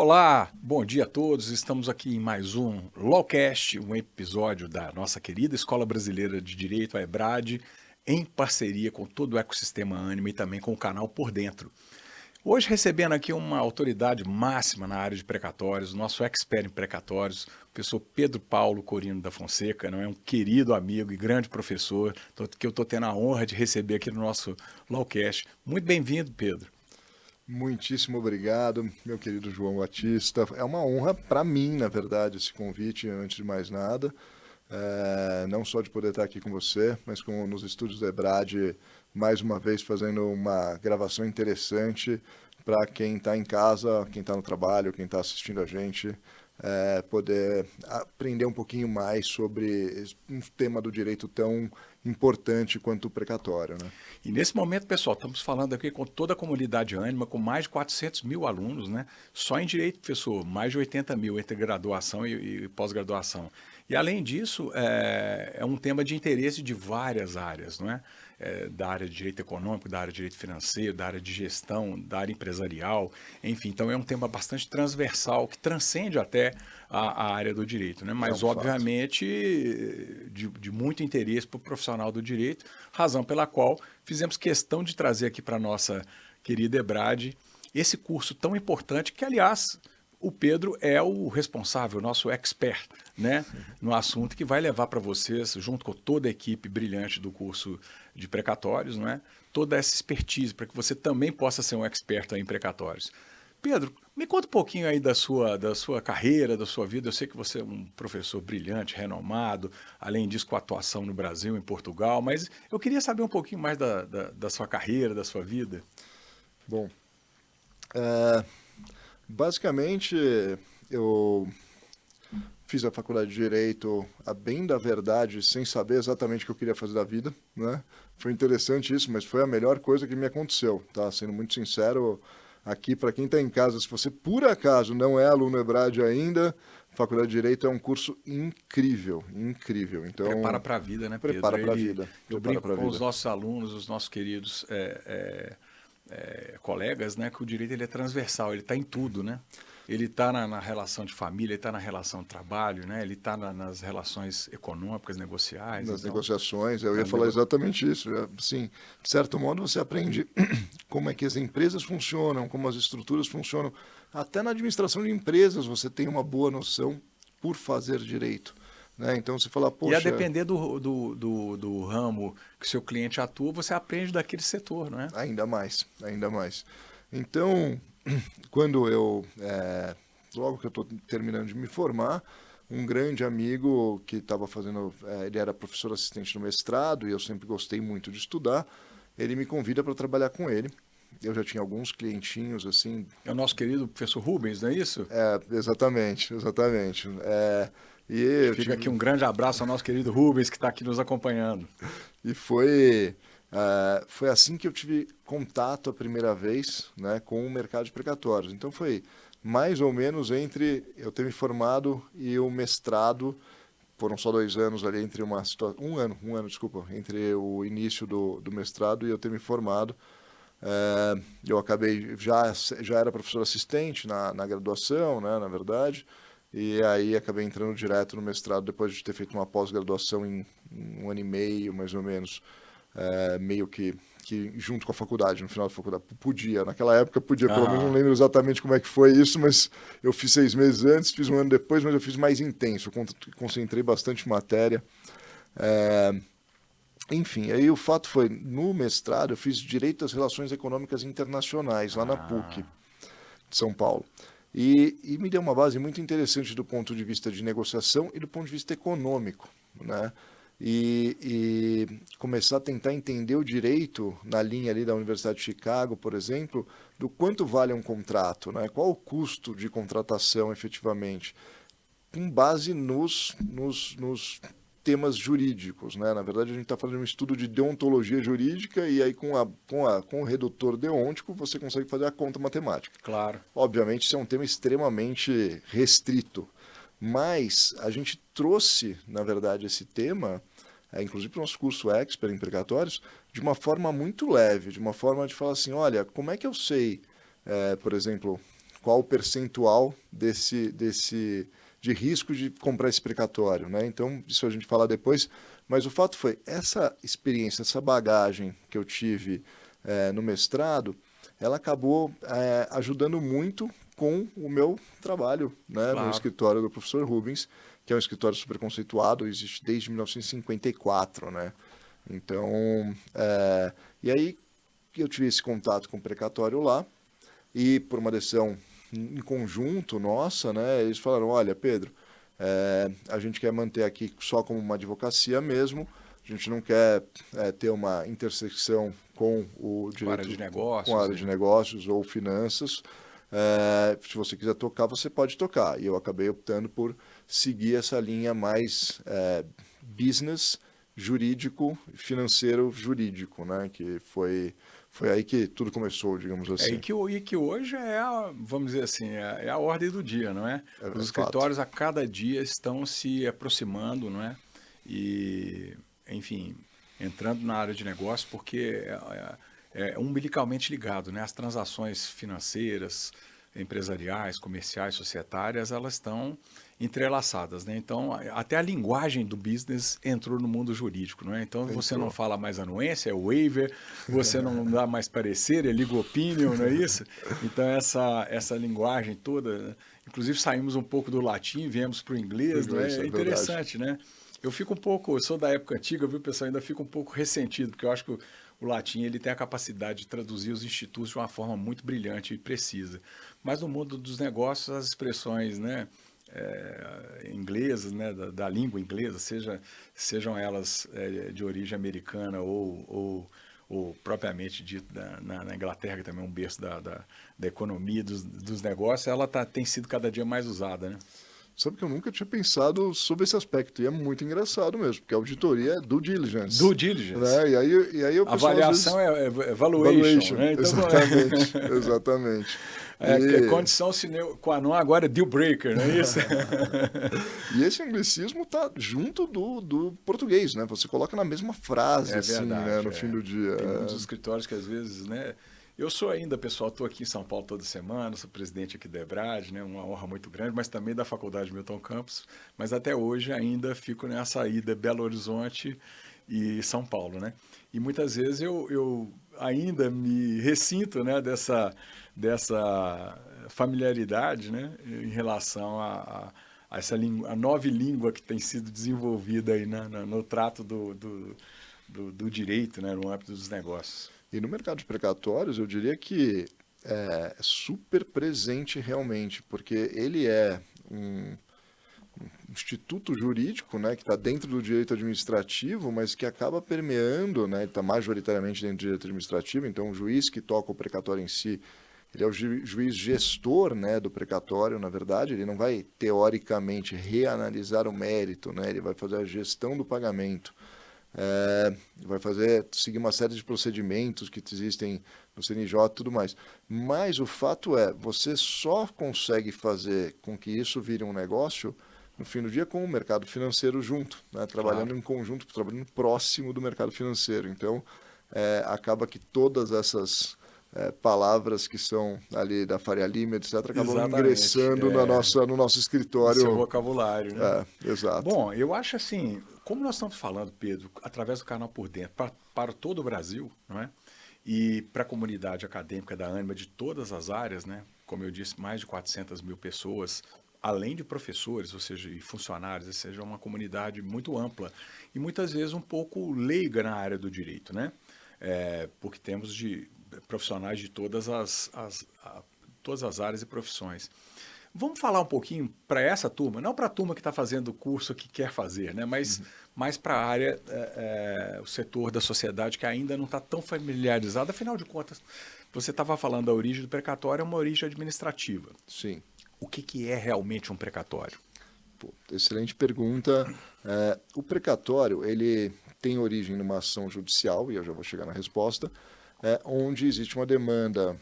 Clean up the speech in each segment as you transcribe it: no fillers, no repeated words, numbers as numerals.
Olá, bom dia a todos. Estamos aqui em mais um Lawcast, um episódio da nossa querida Escola Brasileira de Direito, a EBRAD, em parceria com todo o ecossistema Ânima e também com o canal Por Dentro. Hoje recebendo aqui uma autoridade máxima na área de precatórios, nosso expert em precatórios, o professor Pedro Paulo Corino da Fonseca, não é um querido amigo e grande professor, que eu estou tendo a honra de receber aqui no nosso Lawcast. Muito bem-vindo, Pedro. Muitíssimo obrigado, meu querido João Batista. É uma honra para mim, na verdade, esse convite, antes de mais nada. Não só de poder estar aqui com você, mas nos estúdios da EBRAD, mais uma vez fazendo uma gravação interessante para quem está em casa, quem está no trabalho, quem está assistindo a gente, poder aprender um pouquinho mais sobre um tema do direito tão importante quanto o precatório, né? E nesse momento, pessoal, estamos falando aqui com toda a comunidade Ânima, com mais de 400 mil alunos, né? Só em direito, professor, mais de 80 mil entre graduação e pós-graduação. E além disso, é um tema de interesse de várias áreas, não é? Da área de direito econômico, da área de direito financeiro, da área de gestão, da área empresarial, enfim, então é um tema bastante transversal, que transcende até a área do direito, né? Mas obviamente de muito interesse para o profissional do direito, razão pela qual fizemos questão de trazer aqui para a nossa querida EBRAD esse curso tão importante que, aliás, o Pedro é o responsável, o nosso expert, né, no assunto, que vai levar para vocês, junto com toda a equipe brilhante do curso de precatórios, não é, toda essa expertise para que você também possa ser um expert em precatórios. Pedro, me conta um pouquinho aí da sua carreira, da sua vida. Eu sei que você é um professor brilhante, renomado, além disso com atuação no Brasil, em Portugal, mas eu queria saber um pouquinho mais da sua carreira, da sua vida. Bom, basicamente eu fiz a faculdade de Direito, a bem da verdade, sem saber exatamente o que eu queria fazer da vida, né? Foi interessante isso, mas foi a melhor coisa que me aconteceu, tá? Sendo muito sincero, aqui para quem está em casa, se você por acaso não é aluno EBRAD ainda, Faculdade de Direito é um curso incrível, incrível. Então, Prepara para a vida, né, Pedro? prepara para a vida. Eu brinco com os nossos alunos, os nossos queridos colegas, né, que o direito ele é transversal, ele está em tudo, né? Ele está na relação de família, ele está na relação de trabalho, né? Ele está nas relações econômicas, negociais. Nas então, negociações, eu ia falar exatamente isso. Assim, de certo modo, você aprende como é que as empresas funcionam, como as estruturas funcionam. Até na administração de empresas você tem uma boa noção por fazer direito, né? Então você fala, poxa... E a depender do ramo que seu cliente atua, você aprende daquele setor, não é? Ainda mais, ainda mais. Então, quando logo que eu estou terminando de me formar, um grande amigo que estava fazendo, ele era professor assistente no mestrado e eu sempre gostei muito de estudar, ele me convida para trabalhar com ele. Eu já tinha alguns clientinhos, assim... É o nosso querido professor Rubens, não é isso? Exatamente, exatamente. Fica aqui um grande abraço ao nosso querido Rubens, que está aqui nos acompanhando. E foi assim que eu tive contato a primeira vez, né, com o mercado de precatórios. Então foi mais ou menos entre eu ter me formado e o mestrado, foram só 2 anos ali entre um ano, desculpa, entre o início do mestrado e eu ter me formado. Eu acabei, já era professor assistente na graduação, né, na verdade, e aí acabei entrando direto no mestrado depois de ter feito uma pós-graduação em 1 ano e meio, mais ou menos, meio que junto com a faculdade, no final da faculdade. Naquela época podia, pelo menos não lembro exatamente como é que foi isso, mas eu fiz 6 meses antes, fiz 1 ano depois, mas eu fiz mais intenso, eu concentrei bastante matéria. Enfim, aí o fato foi, no mestrado eu fiz Direito às Relações Econômicas Internacionais, lá na PUC de São Paulo. E me deu uma base muito interessante do ponto de vista de negociação e do ponto de vista econômico, né? E começar a tentar entender o direito na linha ali da Universidade de Chicago, por exemplo, do quanto vale um contrato, né? Qual o custo de contratação efetivamente, com base nos temas jurídicos, né? Na verdade, a gente está fazendo um estudo de deontologia jurídica e aí com o redutor deôntico você consegue fazer a conta matemática. Claro. Obviamente, isso é um tema extremamente restrito, mas a gente trouxe, na verdade, esse tema, inclusive para o nosso curso Expert em Precatórios, de uma forma muito leve, de uma forma de falar assim, olha, como é que eu sei, por exemplo, qual o percentual de risco de comprar esse precatório, né? Então, isso a gente fala depois, mas o fato foi, essa experiência, essa bagagem que eu tive no mestrado, ela acabou ajudando muito com o meu trabalho, né, no Claro. escritório do professor Rubens, que é um escritório super conceituado, existe desde 1954, né? Então, e aí eu tive esse contato com o precatório lá, e por uma decisão em conjunto nossa, né, eles falaram, olha, Pedro, a gente quer manter aqui só como uma advocacia mesmo, a gente não quer ter uma intersecção com o Com a área direito, de com a negócios. área de negócios ou finanças. Se você quiser tocar, você pode tocar. E eu acabei optando por seguir essa linha mais business, jurídico, financeiro, jurídico, né? Que foi aí que tudo começou, digamos assim. E que hoje vamos dizer assim, é a ordem do dia, não é? Os É fato. escritórios a cada dia estão se aproximando, não é? E, enfim, entrando na área de negócio, porque é umbilicalmente ligado, né? As transações financeiras, empresariais, comerciais, societárias, elas estão entrelaçadas, né? Então, até a linguagem do business entrou no mundo jurídico, não é? Então, você não Entrou. fala mais anuência, é waiver, você não dá mais parecer, é legal opinion, não é isso? Então, essa linguagem toda, né? Inclusive saímos um pouco do latim, viemos para o Pro inglês, não inglês, é? É é verdade. interessante, né? Eu sou da época antiga, viu, pessoal? Ainda fico um pouco ressentido, porque eu acho que o latim ele tem a capacidade de traduzir os institutos de uma forma muito brilhante e precisa. Mas no mundo dos negócios, as expressões, né, inglesas, né, da língua inglesa, sejam elas de origem americana ou propriamente dito na Inglaterra, que também é um berço da economia, dos negócios, ela tem sido cada dia mais usada, né? Sabe que eu nunca tinha pensado sobre esse aspecto, e é muito engraçado mesmo, porque a auditoria é due diligence, Due diligence. né? E aí o pessoal às vezes... Avaliação é evaluation, Valuation, né? Então, exatamente, exatamente. E, condição sine qua non agora é deal breaker, não é isso? e esse anglicismo está junto do português, né? Você coloca na mesma frase, É assim, né, verdade. no fim do dia. Tem muitos escritórios que às vezes, né? Eu sou ainda, pessoal, estou aqui em São Paulo toda semana, sou presidente aqui da Ebrad, né? Uma honra muito grande, mas também da Faculdade Milton Campos. Mas até hoje ainda fico nessa ida Belo Horizonte e São Paulo, né? E muitas vezes eu ainda me ressinto, né? Dessa familiaridade, né? Em relação a essa a nova língua que tem sido desenvolvida aí no trato do direito, né, no âmbito dos negócios. E no mercado de precatórios, eu diria que é super presente realmente, porque ele é um instituto jurídico, né, que está dentro do direito administrativo, mas que acaba permeando, né, está majoritariamente dentro do direito administrativo, então o juiz que toca o precatório em si, ele é o juiz gestor, né, do precatório, na verdade, ele não vai teoricamente reanalisar o mérito, né, ele vai fazer a gestão do pagamento, vai seguir uma série de procedimentos que existem no CNJ e tudo mais. Mas o fato é, você só consegue fazer com que isso vire um negócio no fim do dia com o mercado financeiro junto, né? Claro. Trabalhando em conjunto, trabalhando próximo do mercado financeiro. Então, acaba que todas essas palavras que são ali da Faria Lima, etc., acabam Exatamente. ingressando no nosso No seu escritório. vocabulário, né? Exato. Bom, eu acho assim, como nós estamos falando, Pedro, através do canal Por Dentro, para todo o Brasil, não é? E para a comunidade acadêmica da Ânima de todas as áreas, né? Como eu disse, mais de 400 mil pessoas, além de professores, ou seja, e funcionários, ou seja, uma comunidade muito ampla e muitas vezes um pouco leiga na área do direito, né? Porque temos profissionais de todas as áreas e profissões. Vamos falar um pouquinho para essa turma, não para a turma que está fazendo o curso que quer fazer, né? Mas mais para a área, o setor da sociedade que ainda não está tão familiarizado. Afinal de contas, você estava falando da origem do precatório, é uma origem administrativa. Sim. O que é realmente um precatório? Pô, excelente pergunta. O precatório, ele tem origem numa ação judicial, e eu já vou chegar na resposta, onde existe uma demanda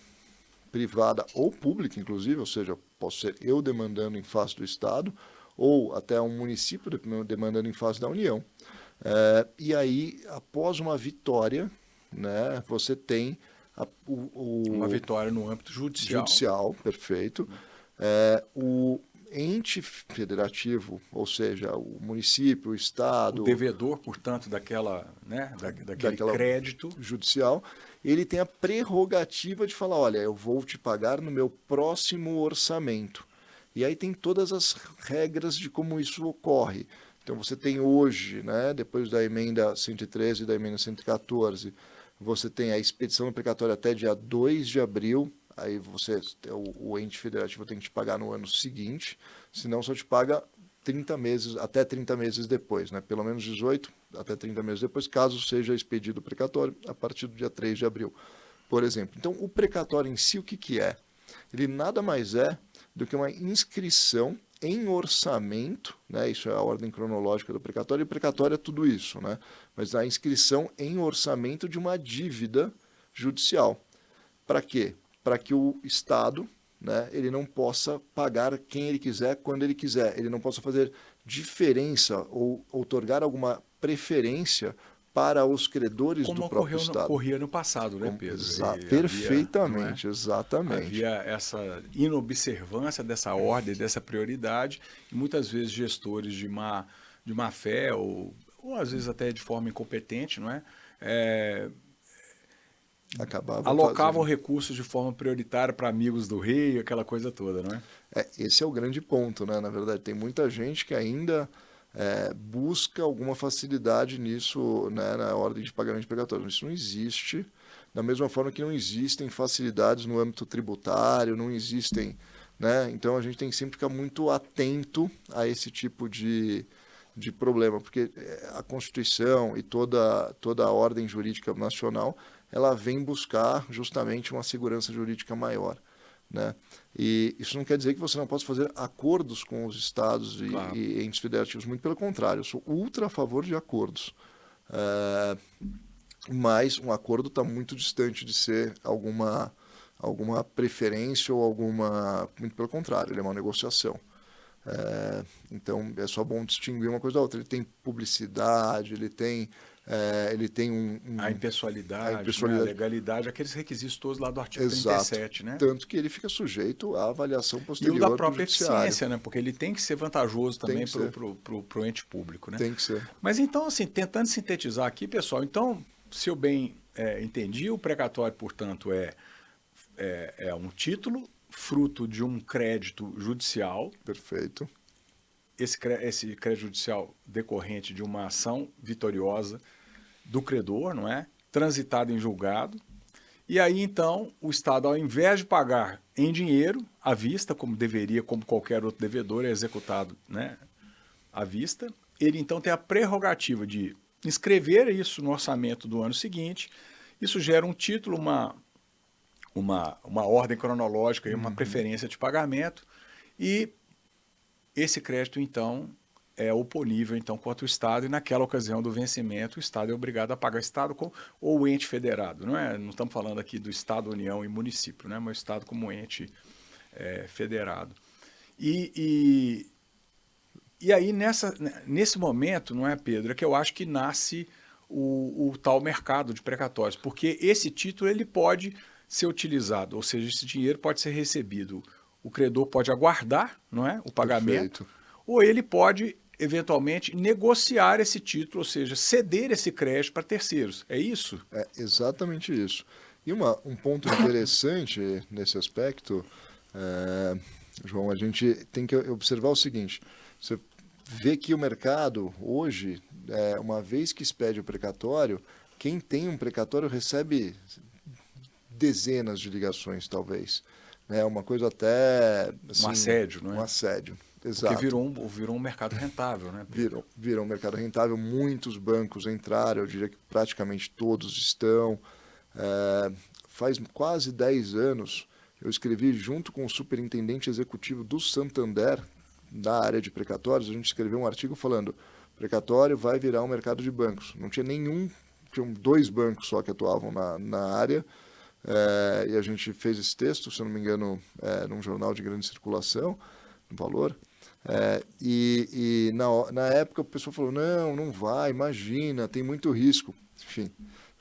privada ou pública, inclusive, ou seja, posso ser eu demandando em face do Estado, ou até um município demandando em face da União. E aí, após uma vitória, né, você tem Uma vitória no âmbito judicial. Judicial, perfeito. O ente federativo, ou seja, o município, o estado... O devedor, portanto, daquele crédito judicial, ele tem a prerrogativa de falar, olha, eu vou te pagar no meu próximo orçamento. E aí tem todas as regras de como isso ocorre. Então você tem hoje, né, depois da emenda 113 e da emenda 114, você tem a expedição do precatório até dia 2 de abril, aí o ente federativo tem que te pagar no ano seguinte, senão só te paga 30 meses, até 30 meses depois, né? Pelo menos 18 até 30 meses depois, caso seja expedido o precatório a partir do dia 3 de abril, por exemplo. Então, o precatório em si, o que é? Ele nada mais é do que uma inscrição em orçamento, né? Isso é a ordem cronológica do precatório, e o precatório é tudo isso, né? Mas a inscrição em orçamento de uma dívida judicial. Para quê? Para que o Estado, né, ele não possa pagar quem ele quiser, quando ele quiser. Ele não possa fazer diferença ou outorgar alguma preferência para os credores do próprio Estado. Como ocorria no passado, né, Pedro? Perfeitamente, exatamente. Havia essa inobservância dessa ordem, dessa prioridade, e muitas vezes gestores de má fé, ou às vezes até de forma incompetente, não é? Alocavam recursos de forma prioritária para amigos do rei, aquela coisa toda, não é? Esse é o grande ponto, né? Na verdade, tem muita gente que ainda busca alguma facilidade nisso, né, na ordem de pagamento precatório. Isso não existe, da mesma forma que não existem facilidades no âmbito tributário, não existem, né? Então a gente tem que sempre ficar muito atento a esse tipo de problema, porque a Constituição e toda a ordem jurídica nacional, ela vem buscar justamente uma segurança jurídica maior, né? E isso não quer dizer que você não possa fazer acordos com os estados claro. e entes federativos, muito pelo contrário, eu sou ultra a favor de acordos. Mas um acordo está muito distante de ser alguma preferência ou muito pelo contrário, ele é uma negociação. Então é só bom distinguir uma coisa da outra. Ele tem publicidade, ele tem a impessoalidade, né, a legalidade, aqueles requisitos todos lá do artigo 37, né? Tanto que ele fica sujeito à avaliação posterior. E o da própria eficiência, né? Porque ele tem que ser vantajoso também para o ente público, né? Tem que ser. Mas então, assim, tentando sintetizar aqui, pessoal, então, se eu bem entendi, o precatório, portanto, é um título fruto de um crédito judicial. Perfeito. Esse crédito judicial decorrente de uma ação vitoriosa do credor, não é? Transitado em julgado. E aí, então, o Estado, ao invés de pagar em dinheiro, à vista, como deveria, como qualquer outro devedor, é executado, né, à vista, ele, então, tem a prerrogativa de inscrever isso no orçamento do ano seguinte. Isso gera um título, uma ordem cronológica e uma preferência de pagamento, e esse crédito, então, é oponível então, contra o Estado, e naquela ocasião do vencimento, o Estado é obrigado a pagar o Estado ou o ente federado. Não estamos falando aqui do Estado, União e município, né? Mas o Estado como ente federado. E aí, nesse momento, não é, Pedro, é que eu acho que nasce o tal mercado de precatórios, porque esse título ele pode ser utilizado, ou seja, esse dinheiro pode ser recebido. O credor pode aguardar, não é, o pagamento, ou ele pode, eventualmente, negociar esse título, ou seja, ceder esse crédito para terceiros. É isso? É exatamente isso. E um ponto interessante nesse aspecto, João, a gente tem que observar o seguinte: você vê que o mercado, hoje, uma vez que expede o precatório, quem tem um precatório recebe dezenas de ligações, talvez. Uma coisa até... Assim, um assédio, não é? Um assédio, exato. Porque virou um mercado rentável, né? Virou um mercado rentável, muitos bancos entraram, eu diria que praticamente todos estão. Faz quase 10 anos, eu escrevi junto com o superintendente executivo do Santander, da área de precatórios, a gente escreveu um artigo falando: precatório vai virar um mercado de bancos. Não tinha tinham 2 bancos só que atuavam na área. E a gente fez esse texto, se eu não me engano, num jornal de grande circulação, no Valor. Na época o pessoal falou: não vai, imagina, tem muito risco. Enfim,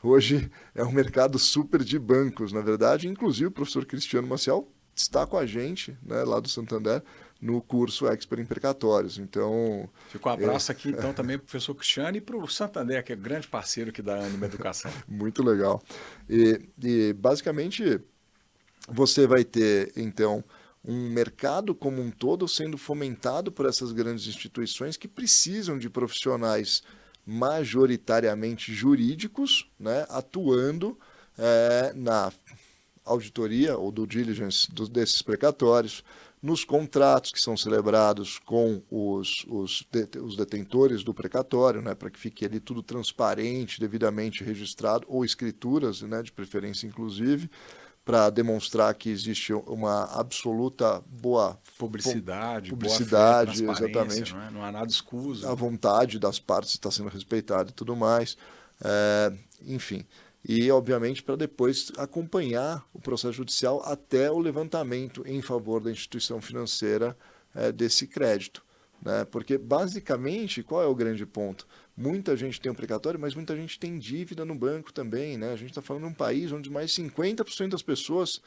Hoje é um mercado super de bancos, na verdade. Inclusive, o professor Cristiano Maciel está com a gente, né, lá do Santander, no curso Expert em Precatórios. Então, Fica um abraço aqui, então, também para o professor Cristiano e para o Santander, que é grande parceiro aqui da Ânima Educação. muito legal. Basicamente, você vai ter, então, um mercado como um todo sendo fomentado por essas grandes instituições que precisam de profissionais majoritariamente jurídicos, né, atuando na auditoria ou due diligence desses precatórios, nos contratos que são celebrados com os detentores do precatório, né, para que fique ali tudo transparente, devidamente registrado, ou escrituras, né, de preferência inclusive, para demonstrar que existe uma absoluta boa Publicidade, publicidade, boa fé, exatamente. não há nada escuso. A vontade das partes está sendo respeitada e tudo mais. Enfim. E, obviamente, para depois acompanhar o processo judicial até o levantamento em favor da instituição financeira desse crédito. Né? Porque, basicamente, qual é o grande ponto? Muita gente tem um precatório, mas muita gente tem dívida no banco também. Né? A gente está falando de um país onde mais de 50% das pessoas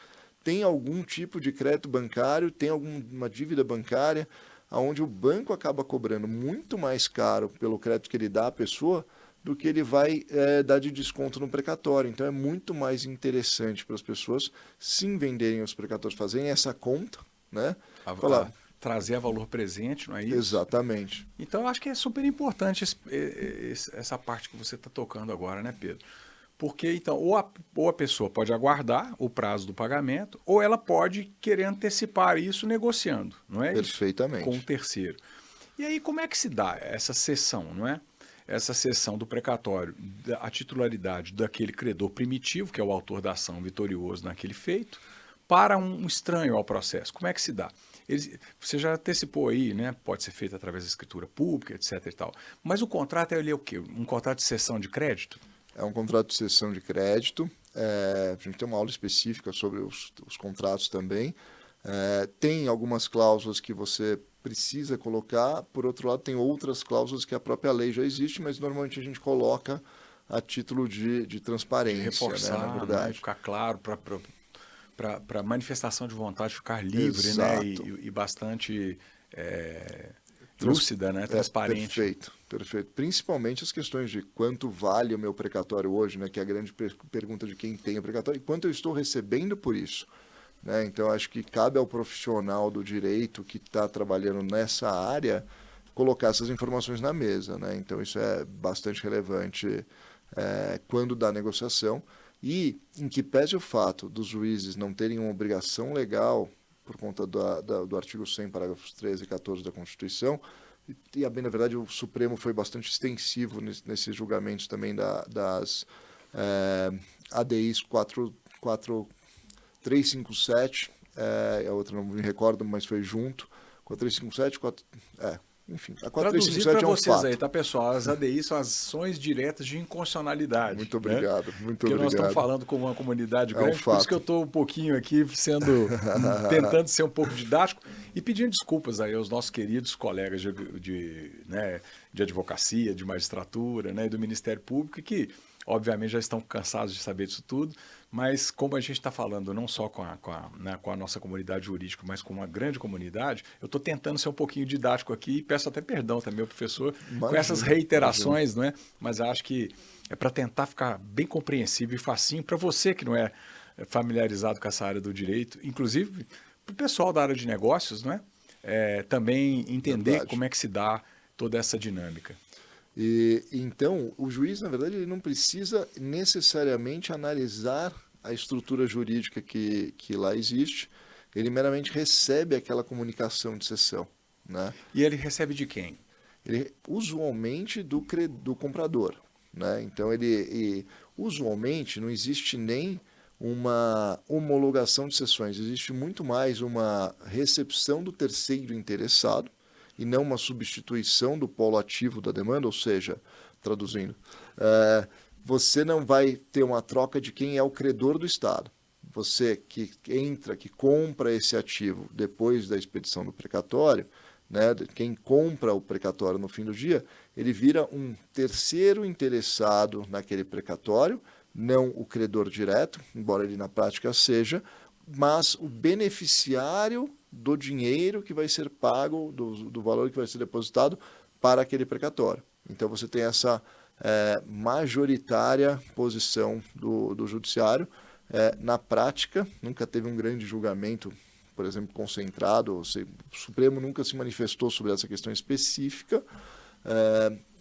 têm algum tipo de crédito bancário, tem alguma dívida bancária, onde o banco acaba cobrando muito mais caro pelo crédito que ele dá à pessoa do que ele vai dar de desconto no precatório. Então é muito mais interessante para as pessoas sim venderem os precatórios, fazerem essa conta, né? Trazer a valor presente, não é isso? Exatamente. Então eu acho que é super importante essa parte que você está tocando agora, né, Pedro? Porque então ou a pessoa pode aguardar o prazo do pagamento, ou ela pode querer antecipar isso negociando, não é isso? Perfeitamente. Com o terceiro. E aí como é que se dá essa cessão, não é? Essa cessão do precatório, a titularidade daquele credor primitivo, que é o autor da ação vitorioso naquele feito, para um estranho ao processo. Como é que se dá? Você já antecipou aí, né? Pode ser feito através da escritura pública, etc. e tal. Mas o contrato é o quê? Um contrato de cessão de crédito? É um contrato de cessão de crédito. A gente tem uma aula específica sobre os contratos também. Tem algumas cláusulas que você precisa colocar, por outro lado, tem outras cláusulas que a própria lei já existe, mas normalmente a gente coloca a título de transparência, de reforçar, né, na verdade. Né, ficar claro para manifestação de vontade ficar livre, né, e bastante lúcida, né, transparente. Perfeito, perfeito. Principalmente as questões de quanto vale o meu precatório hoje, né, que é a grande pergunta de quem tem o precatório, e quanto eu estou recebendo por isso. Né? Então, acho que cabe ao profissional do direito que está trabalhando nessa área colocar essas informações na mesa. Né? Então, isso é bastante relevante quando dá negociação. E, em que pese o fato dos juízes não terem uma obrigação legal, por conta do artigo 100, parágrafos 13 e 14 da Constituição, e, a bem na verdade, o Supremo foi bastante extensivo nesses julgamentos também das ADIs 357, a outra não me recordo, mas foi junto, com a 357, enfim, a 4357 é um vocês fato. aí, tá, pessoal? As ADIs são ações diretas de inconstitucionalidade. Muito obrigado, né? muito Porque obrigado. nós estamos falando com uma comunidade grande, fato. por isso que eu estou um pouquinho aqui tentando ser um pouco didático e pedindo desculpas aí aos nossos queridos colegas de advocacia, de magistratura, né, do Ministério Público, que obviamente já estão cansados de saber disso tudo, mas como a gente está falando não só com a nossa comunidade jurídica, mas com uma grande comunidade, eu estou tentando ser um pouquinho didático aqui e peço até perdão também ao professor com essas reiterações, não é? Mas acho que é para tentar ficar bem compreensível e facinho para você que não é familiarizado com essa área do direito, inclusive para o pessoal da área de negócios, não é? Também entender como é que se dá toda essa dinâmica. Então, o juiz, na verdade, ele não precisa necessariamente analisar a estrutura jurídica que lá existe, ele meramente recebe aquela comunicação de cessão. Né? E ele recebe de quem? Ele, usualmente do comprador. Né? Então, usualmente não existe nem uma homologação de cessões, existe muito mais uma recepção do terceiro interessado, e não uma substituição do polo ativo da demanda, ou seja, traduzindo, você não vai ter uma troca de quem é o credor do Estado. Você que compra esse ativo depois da expedição do precatório, né, quem compra o precatório no fim do dia, ele vira um terceiro interessado naquele precatório, não o credor direto, embora ele na prática seja, mas o beneficiário do dinheiro que vai ser pago, do valor que vai ser depositado para aquele precatório. Então você tem essa majoritária posição do judiciário. Na prática, nunca teve um grande julgamento, por exemplo, concentrado, o Supremo nunca se manifestou sobre essa questão específica,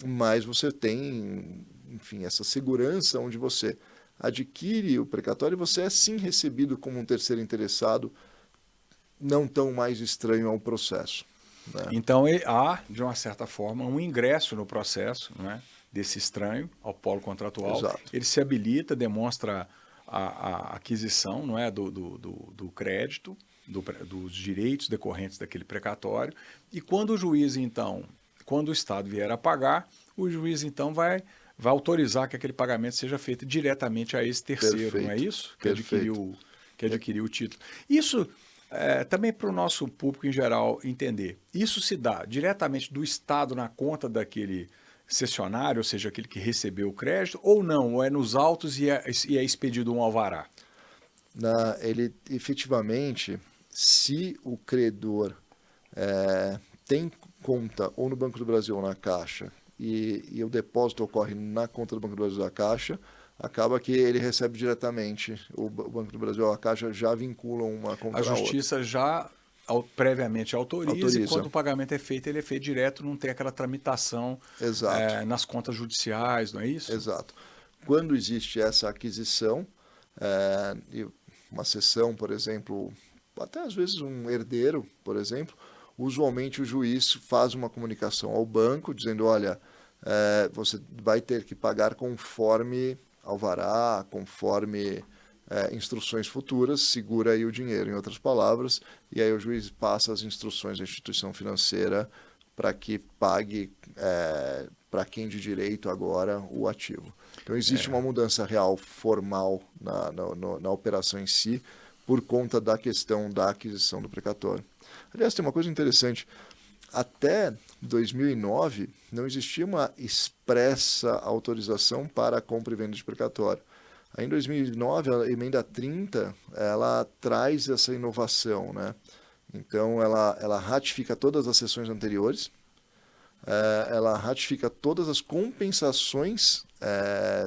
mas você tem, enfim, essa segurança onde você adquire o precatório e você é sim recebido como um terceiro interessado, não tão mais estranho ao processo. Né? Então há, de uma certa forma, um ingresso no processo, né, desse estranho ao polo contratual. Exato. Ele se habilita, demonstra a aquisição, não é, do crédito, dos direitos decorrentes daquele precatório, e quando o juiz, então, quando o Estado vier a pagar, o juiz, então, vai autorizar que aquele pagamento seja feito diretamente a esse terceiro, Perfeito. Não é isso? Que adquiriu o título. Isso, também para o nosso público em geral entender, isso se dá diretamente do Estado na conta daquele cessionário, ou seja, aquele que recebeu o crédito, ou não, ou é nos autos e é expedido um alvará? Ele efetivamente, se o credor tem conta ou no Banco do Brasil ou na Caixa e o depósito ocorre na conta do Banco do Brasil ou da Caixa, acaba que ele recebe diretamente. O Banco do Brasil ou a Caixa já vinculam uma conta A na outra. Justiça já previamente autoriza e quando o pagamento é feito, ele é feito direto, não tem aquela tramitação nas contas judiciais, não é isso? Exato. Quando existe essa aquisição, uma cessão, por exemplo, até às vezes um herdeiro, por exemplo, usualmente o juiz faz uma comunicação ao banco dizendo, olha, você vai ter que pagar conforme alvará, conforme instruções futuras, segura aí o dinheiro, em outras palavras, e aí o juiz passa as instruções à instituição financeira para que pague para quem de direito agora o ativo. Então existe uma mudança real, formal na operação em si, por conta da questão da aquisição do precatório. Aliás, tem uma coisa interessante, até 2009 não existia uma expressa autorização para a compra e venda de precatório. Aí, em 2009, a emenda 30, ela traz essa inovação, né? Então, ela ratifica todas as sessões anteriores, ela ratifica todas as compensações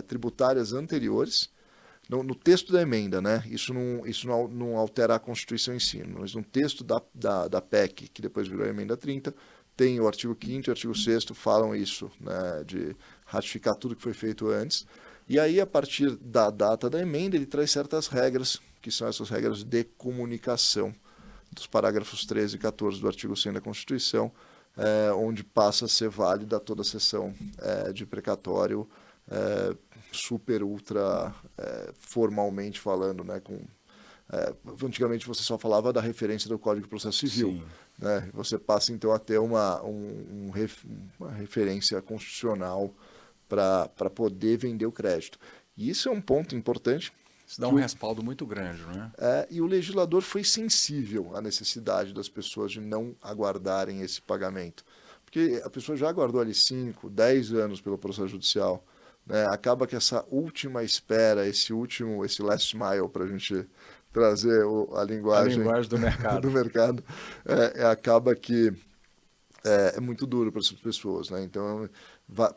tributárias anteriores, no texto da emenda, né? Isso não altera a Constituição em si, mas no texto da PEC, que depois virou a emenda 30, tem o artigo 5º e o artigo 6º falam isso, né? De ratificar tudo que foi feito antes. E aí, a partir da data da emenda, ele traz certas regras, que são essas regras de comunicação, dos parágrafos 13 e 14 do artigo 100 da Constituição, onde passa a ser válida toda a sessão de precatório, super, ultra, formalmente falando, né? Antigamente você só falava da referência do Código de Processo Civil. Né? Você passa, então, a ter uma referência constitucional para poder vender o crédito. E isso é um ponto importante. Isso dá um respaldo muito grande, não é? E o legislador foi sensível à necessidade das pessoas de não aguardarem esse pagamento. Porque a pessoa já aguardou ali 5, 10 anos pelo processo judicial. Né? Acaba que essa última espera, esse last mile, para a gente trazer a linguagem do mercado, acaba que é muito duro para essas pessoas, né? Então,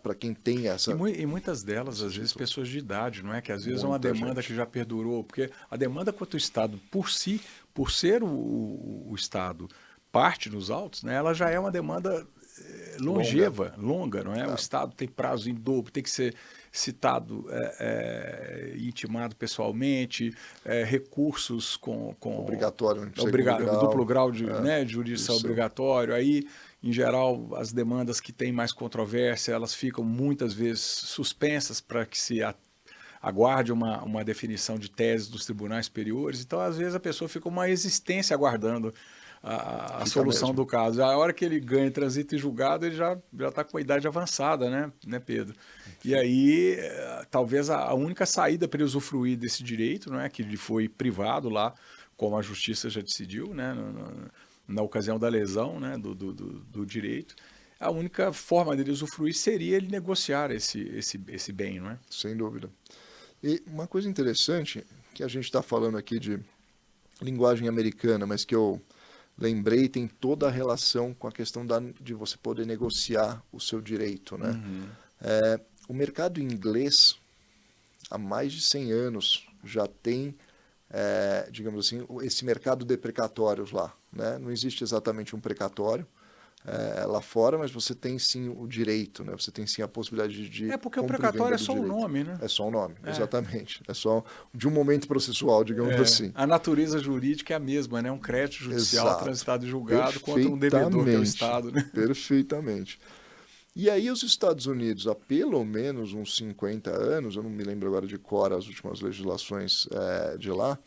para quem tem essa... E muitas delas, às vezes, pessoas de idade, não é? Que às vezes é uma demanda que já perdurou, porque a demanda contra o Estado, por ser o Estado parte nos autos, né? Ela já é uma demanda longeva, longa, não é? O Estado tem prazo em dobro, tem que ser citado, intimado pessoalmente, recursos com obrigatório, duplo grau de jurisdição obrigatório. Aí, em geral, as demandas que têm mais controvérsia, elas ficam muitas vezes suspensas para que se aguarde uma definição de tese dos tribunais superiores. Então, às vezes, a pessoa fica uma existência aguardando a solução do caso. A hora que ele ganha trânsito e julgado, ele já está com a idade avançada, né, Pedro? E aí, talvez a única saída para ele usufruir desse direito, não é, que lhe foi privado lá, como a justiça já decidiu, né, na ocasião da lesão, né, do direito, a única forma dele usufruir seria ele negociar esse bem, não é? Sem dúvida. E uma coisa interessante, que a gente está falando aqui de linguagem americana, mas que eu lembrei, tem toda a relação com a questão de você poder negociar o seu direito, né? Uhum. O mercado inglês, há mais de 100 anos, já tem, digamos assim, esse mercado de precatórios lá, né? Não existe exatamente um precatório lá fora, mas você tem sim o direito, né? Você tem sim a possibilidade de É porque o compra e precatório venda é do só o direito. nome, né? É só o nome, É. exatamente. É só de um momento processual, digamos assim. A natureza jurídica é a mesma, né? Um crédito judicial Exato. transitado em julgado contra um devedor, que é o Perfeitamente. Estado, né? Perfeitamente. E aí os Estados Unidos, há pelo menos uns 50 anos, eu não me lembro agora de cor as últimas legislações de lá,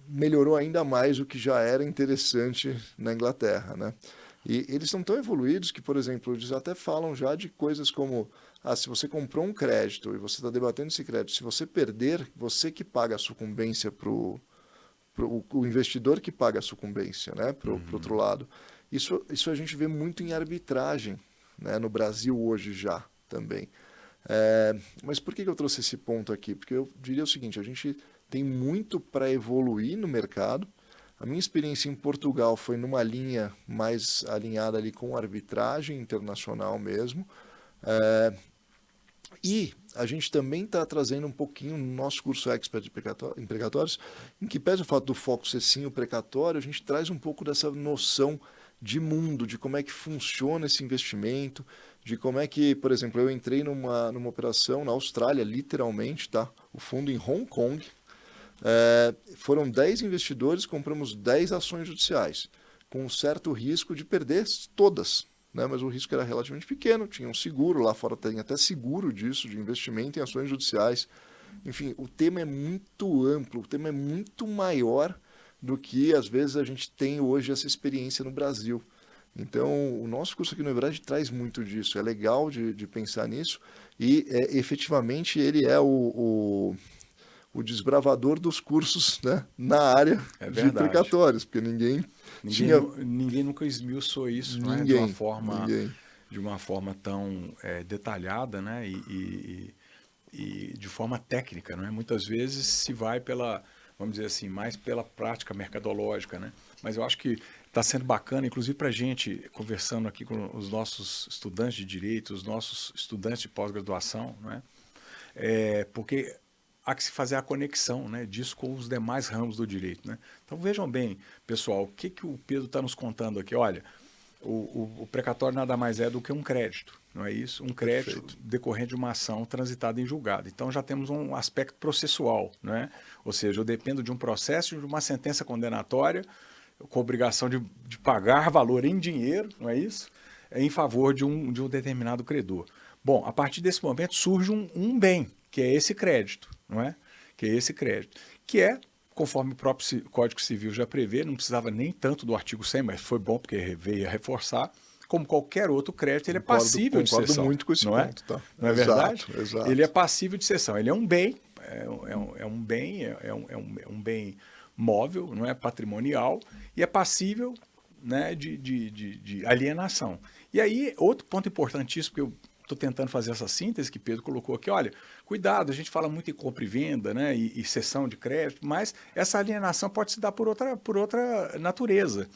melhorou ainda mais o que já era interessante na Inglaterra, né? E eles estão tão evoluídos que, por exemplo, eles até falam já de coisas como, se você comprou um crédito e você está debatendo esse crédito, se você perder, você que paga a sucumbência para o investidor que paga a sucumbência, né? Para o outro lado. Isso a gente vê muito em arbitragem, né? No Brasil hoje já também. Mas por que eu trouxe esse ponto aqui? Porque eu diria o seguinte, a gente tem muito para evoluir no mercado. A minha experiência em Portugal foi numa linha mais alinhada ali com arbitragem internacional mesmo. E a gente também está trazendo um pouquinho no nosso curso Expert em precatórios, em que pese o fato do foco ser sim o precatório, a gente traz um pouco dessa noção de mundo, de como é que funciona esse investimento, de como é que, por exemplo, eu entrei numa operação na Austrália, literalmente, tá? O fundo em Hong Kong. Foram 10 investidores, compramos 10 ações judiciais, com um certo risco de perder todas, né? Mas o risco era relativamente pequeno, tinha um seguro, lá fora tem até seguro disso, de investimento em ações judiciais. Enfim, o tema é muito amplo, o tema é muito maior do que, às vezes, a gente tem hoje essa experiência no Brasil. Então, o nosso curso aqui no Ebrad traz muito disso, é legal de pensar nisso e, efetivamente, ele é o desbravador dos cursos, né, na área É de verdade. precatórios, porque ninguém tinha... Ninguém nunca esmiuçou isso, não é? Ninguém. De uma forma tão detalhada, né? E de forma técnica, não é? Muitas vezes se vai pela, vamos dizer assim, mais pela prática mercadológica, né? Mas eu acho que está sendo bacana, inclusive para a gente, conversando aqui com os nossos estudantes de direito, os nossos estudantes de pós-graduação, não é? Porque há que se fazer a conexão, né, disso com os demais ramos do direito, né? Então vejam bem, pessoal, o que o Pedro está nos contando aqui? Olha, o precatório nada mais é do que um crédito, não é isso? Um crédito Perfeito. decorrente de uma ação transitada em julgado. Então já temos um aspecto processual, não é? Ou seja, eu dependo de um processo, de uma sentença condenatória, com obrigação de pagar valor em dinheiro, não é isso? Em favor de um determinado credor. Bom, a partir desse momento surge um bem, que é esse crédito, não é? Que é esse crédito, que é, conforme o próprio Código Civil já prevê, não precisava nem tanto do artigo 100, mas foi bom porque veio a reforçar, como qualquer outro crédito, ele é passível de Concordo cessão, muito com esse não é? ponto, tá? Não é verdade? Exato, exato. Ele é passível de cessão, ele é um bem, é um bem móvel, não é patrimonial, e é passível, né, de alienação. E aí, outro ponto importantíssimo que eu estou tentando fazer essa síntese que Pedro colocou aqui, olha, cuidado, a gente fala muito em compra e venda, né, e cessão de crédito, mas essa alienação pode se dar por outra natureza.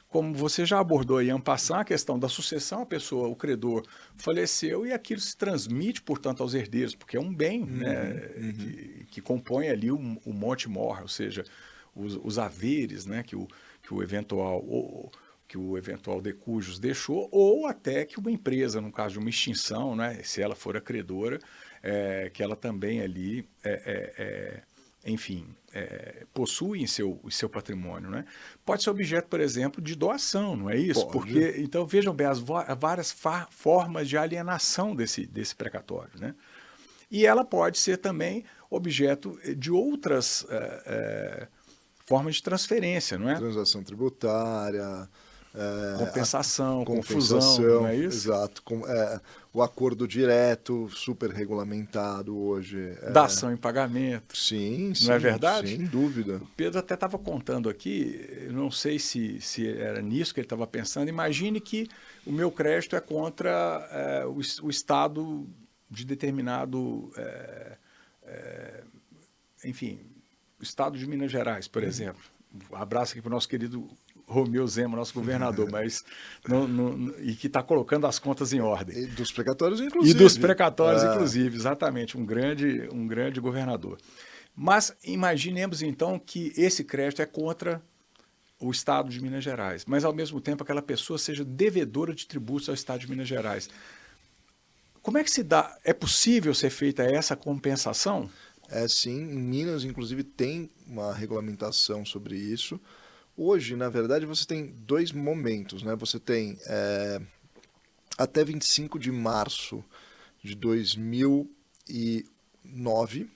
Como você já abordou aí, en passant, a questão da sucessão, a pessoa, o credor, faleceu e aquilo se transmite, portanto, aos herdeiros, porque é um bem, né, que compõe ali o monte mor, ou seja, os haveres, né, que o eventual decujus deixou, ou até que uma empresa, no caso de uma extinção, né, se ela for acreedora, que ela também ali, enfim, possui em seu patrimônio, né? Pode ser objeto, por exemplo, de doação, não é isso? Pode. Porque, então, vejam bem, as várias formas de alienação desse precatório, né? E ela pode ser também objeto de outras formas de transferência, não é? Transação tributária, Compensação, confusão, não compensação, é isso? exato. O acordo direto, super regulamentado hoje. Dação em pagamento, Sim, não é sim, verdade? sem dúvida. O Pedro até estava contando aqui, eu não sei se era nisso que ele estava pensando, imagine que o meu crédito é contra o Estado de determinado enfim, o estado de Minas Gerais, por exemplo. Um abraço aqui para o nosso querido Romeu Zema, nosso governador, mas e que está colocando as contas em ordem. E dos precatórios, E inclusive. dos precatórios, inclusive, exatamente, um grande governador. Mas imaginemos, então, que esse crédito é contra o Estado de Minas Gerais, mas, ao mesmo tempo, aquela pessoa seja devedora de tributos ao Estado de Minas Gerais. Como é que se dá? É possível ser feita essa compensação? É sim, em Minas, inclusive, tem uma regulamentação sobre isso. Hoje, na verdade, você tem dois momentos, né? Você tem até 25 de março de 2009,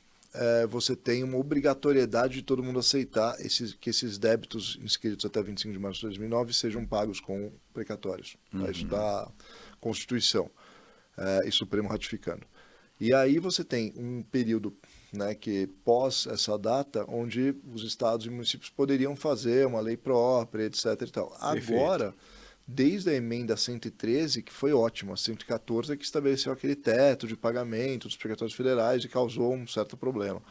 você tem uma obrigatoriedade de todo mundo aceitar que esses débitos inscritos até 25 de março de 2009 sejam pagos com precatórios. Tá? Isso da Constituição e Supremo ratificando. E aí você tem um período, né, que pós essa data, onde os estados e municípios poderiam fazer uma lei própria, etc. e tal. Perfeito. Agora, desde a emenda 113, que foi ótima, a 114 é que estabeleceu aquele teto de pagamento dos precatórios federais e causou um certo problema.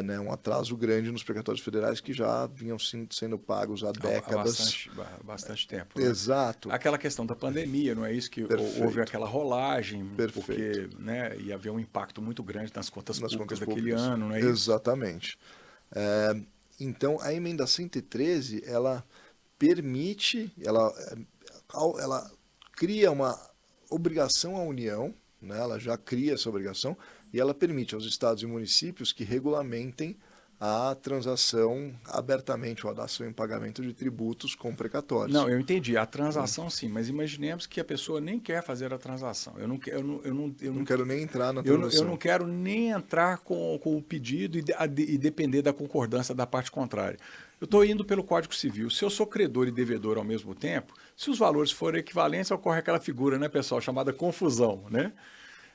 Né, um atraso grande nos precatórios federais que já vinham sendo pagos há décadas. Há bastante tempo. Né? Exato. Aquela questão da pandemia, não é isso? Que houve aquela rolagem, porque, né, ia haver um impacto muito grande nas contas públicas daquele ano, não é isso? Exatamente. Então, a emenda 113, ela permite, ela cria uma obrigação à União, né, ela já cria essa obrigação, e ela permite aos estados e municípios que regulamentem a transação abertamente, ou a dação em pagamento de tributos com precatórios. Não, eu entendi. A transação sim, mas imaginemos que a pessoa nem quer fazer a transação. Eu não quero nem entrar na transação. Eu não quero nem entrar com o pedido e depender da concordância da parte contrária. Eu estou indo pelo Código Civil. Se eu sou credor e devedor ao mesmo tempo, se os valores forem equivalentes, ocorre aquela figura, né, pessoal, chamada confusão, né?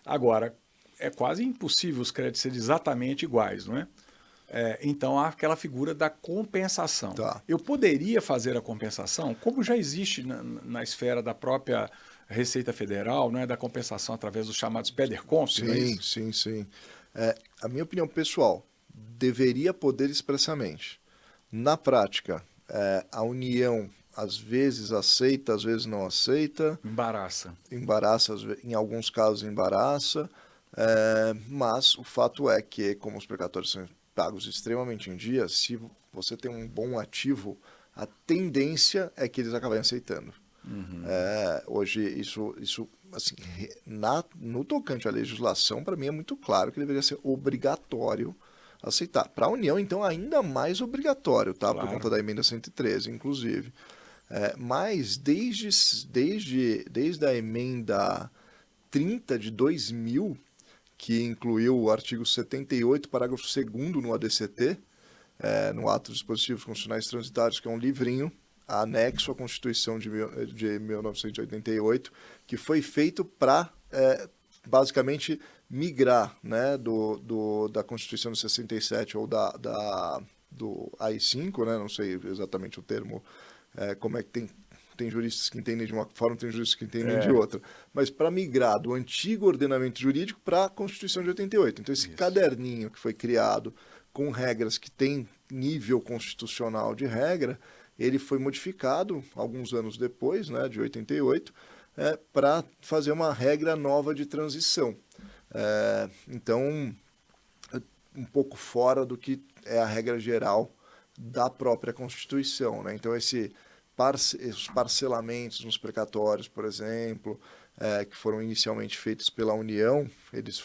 Agora, é quase impossível os créditos serem exatamente iguais, não é? Então, há aquela figura da compensação. Tá. Eu poderia fazer a compensação, como já existe na esfera da própria Receita Federal, não é, da compensação através dos chamados PEDERCOMP, não é isso? Sim. A minha opinião pessoal, deveria poder expressamente. Na prática, a União às vezes aceita, às vezes não aceita. Embaraça, em alguns casos embaraça. Mas o fato é que, como os precatórios são pagos extremamente em dia, se você tem um bom ativo, a tendência é que eles acabem aceitando. Hoje, isso assim, no tocante à legislação, para mim é muito claro que deveria ser obrigatório aceitar. Para a União, então, ainda mais obrigatório, tá? Claro. Por conta da emenda 113, inclusive. Mas desde a emenda 30 de 2000, que incluiu o artigo 78, parágrafo 2º no ADCT, no Ato dos Dispositivos Constitucionais Transitários, que é um livrinho anexo à Constituição de 1988, que foi feito para, basicamente, migrar, né, da Constituição de 67 ou do AI-5, né, não sei exatamente o termo, como é que tem juristas que entendem de uma forma, tem juristas que entendem de outra, mas para migrar do antigo ordenamento jurídico para a Constituição de 88. Então, esse caderninho que foi criado com regras que tem nível constitucional de regra, ele foi modificado alguns anos depois, né, de 88, para fazer uma regra nova de transição. Então, um pouco fora do que é a regra geral da própria Constituição, né? Então, esses parcelamentos nos precatórios, por exemplo, que foram inicialmente feitos pela União, eles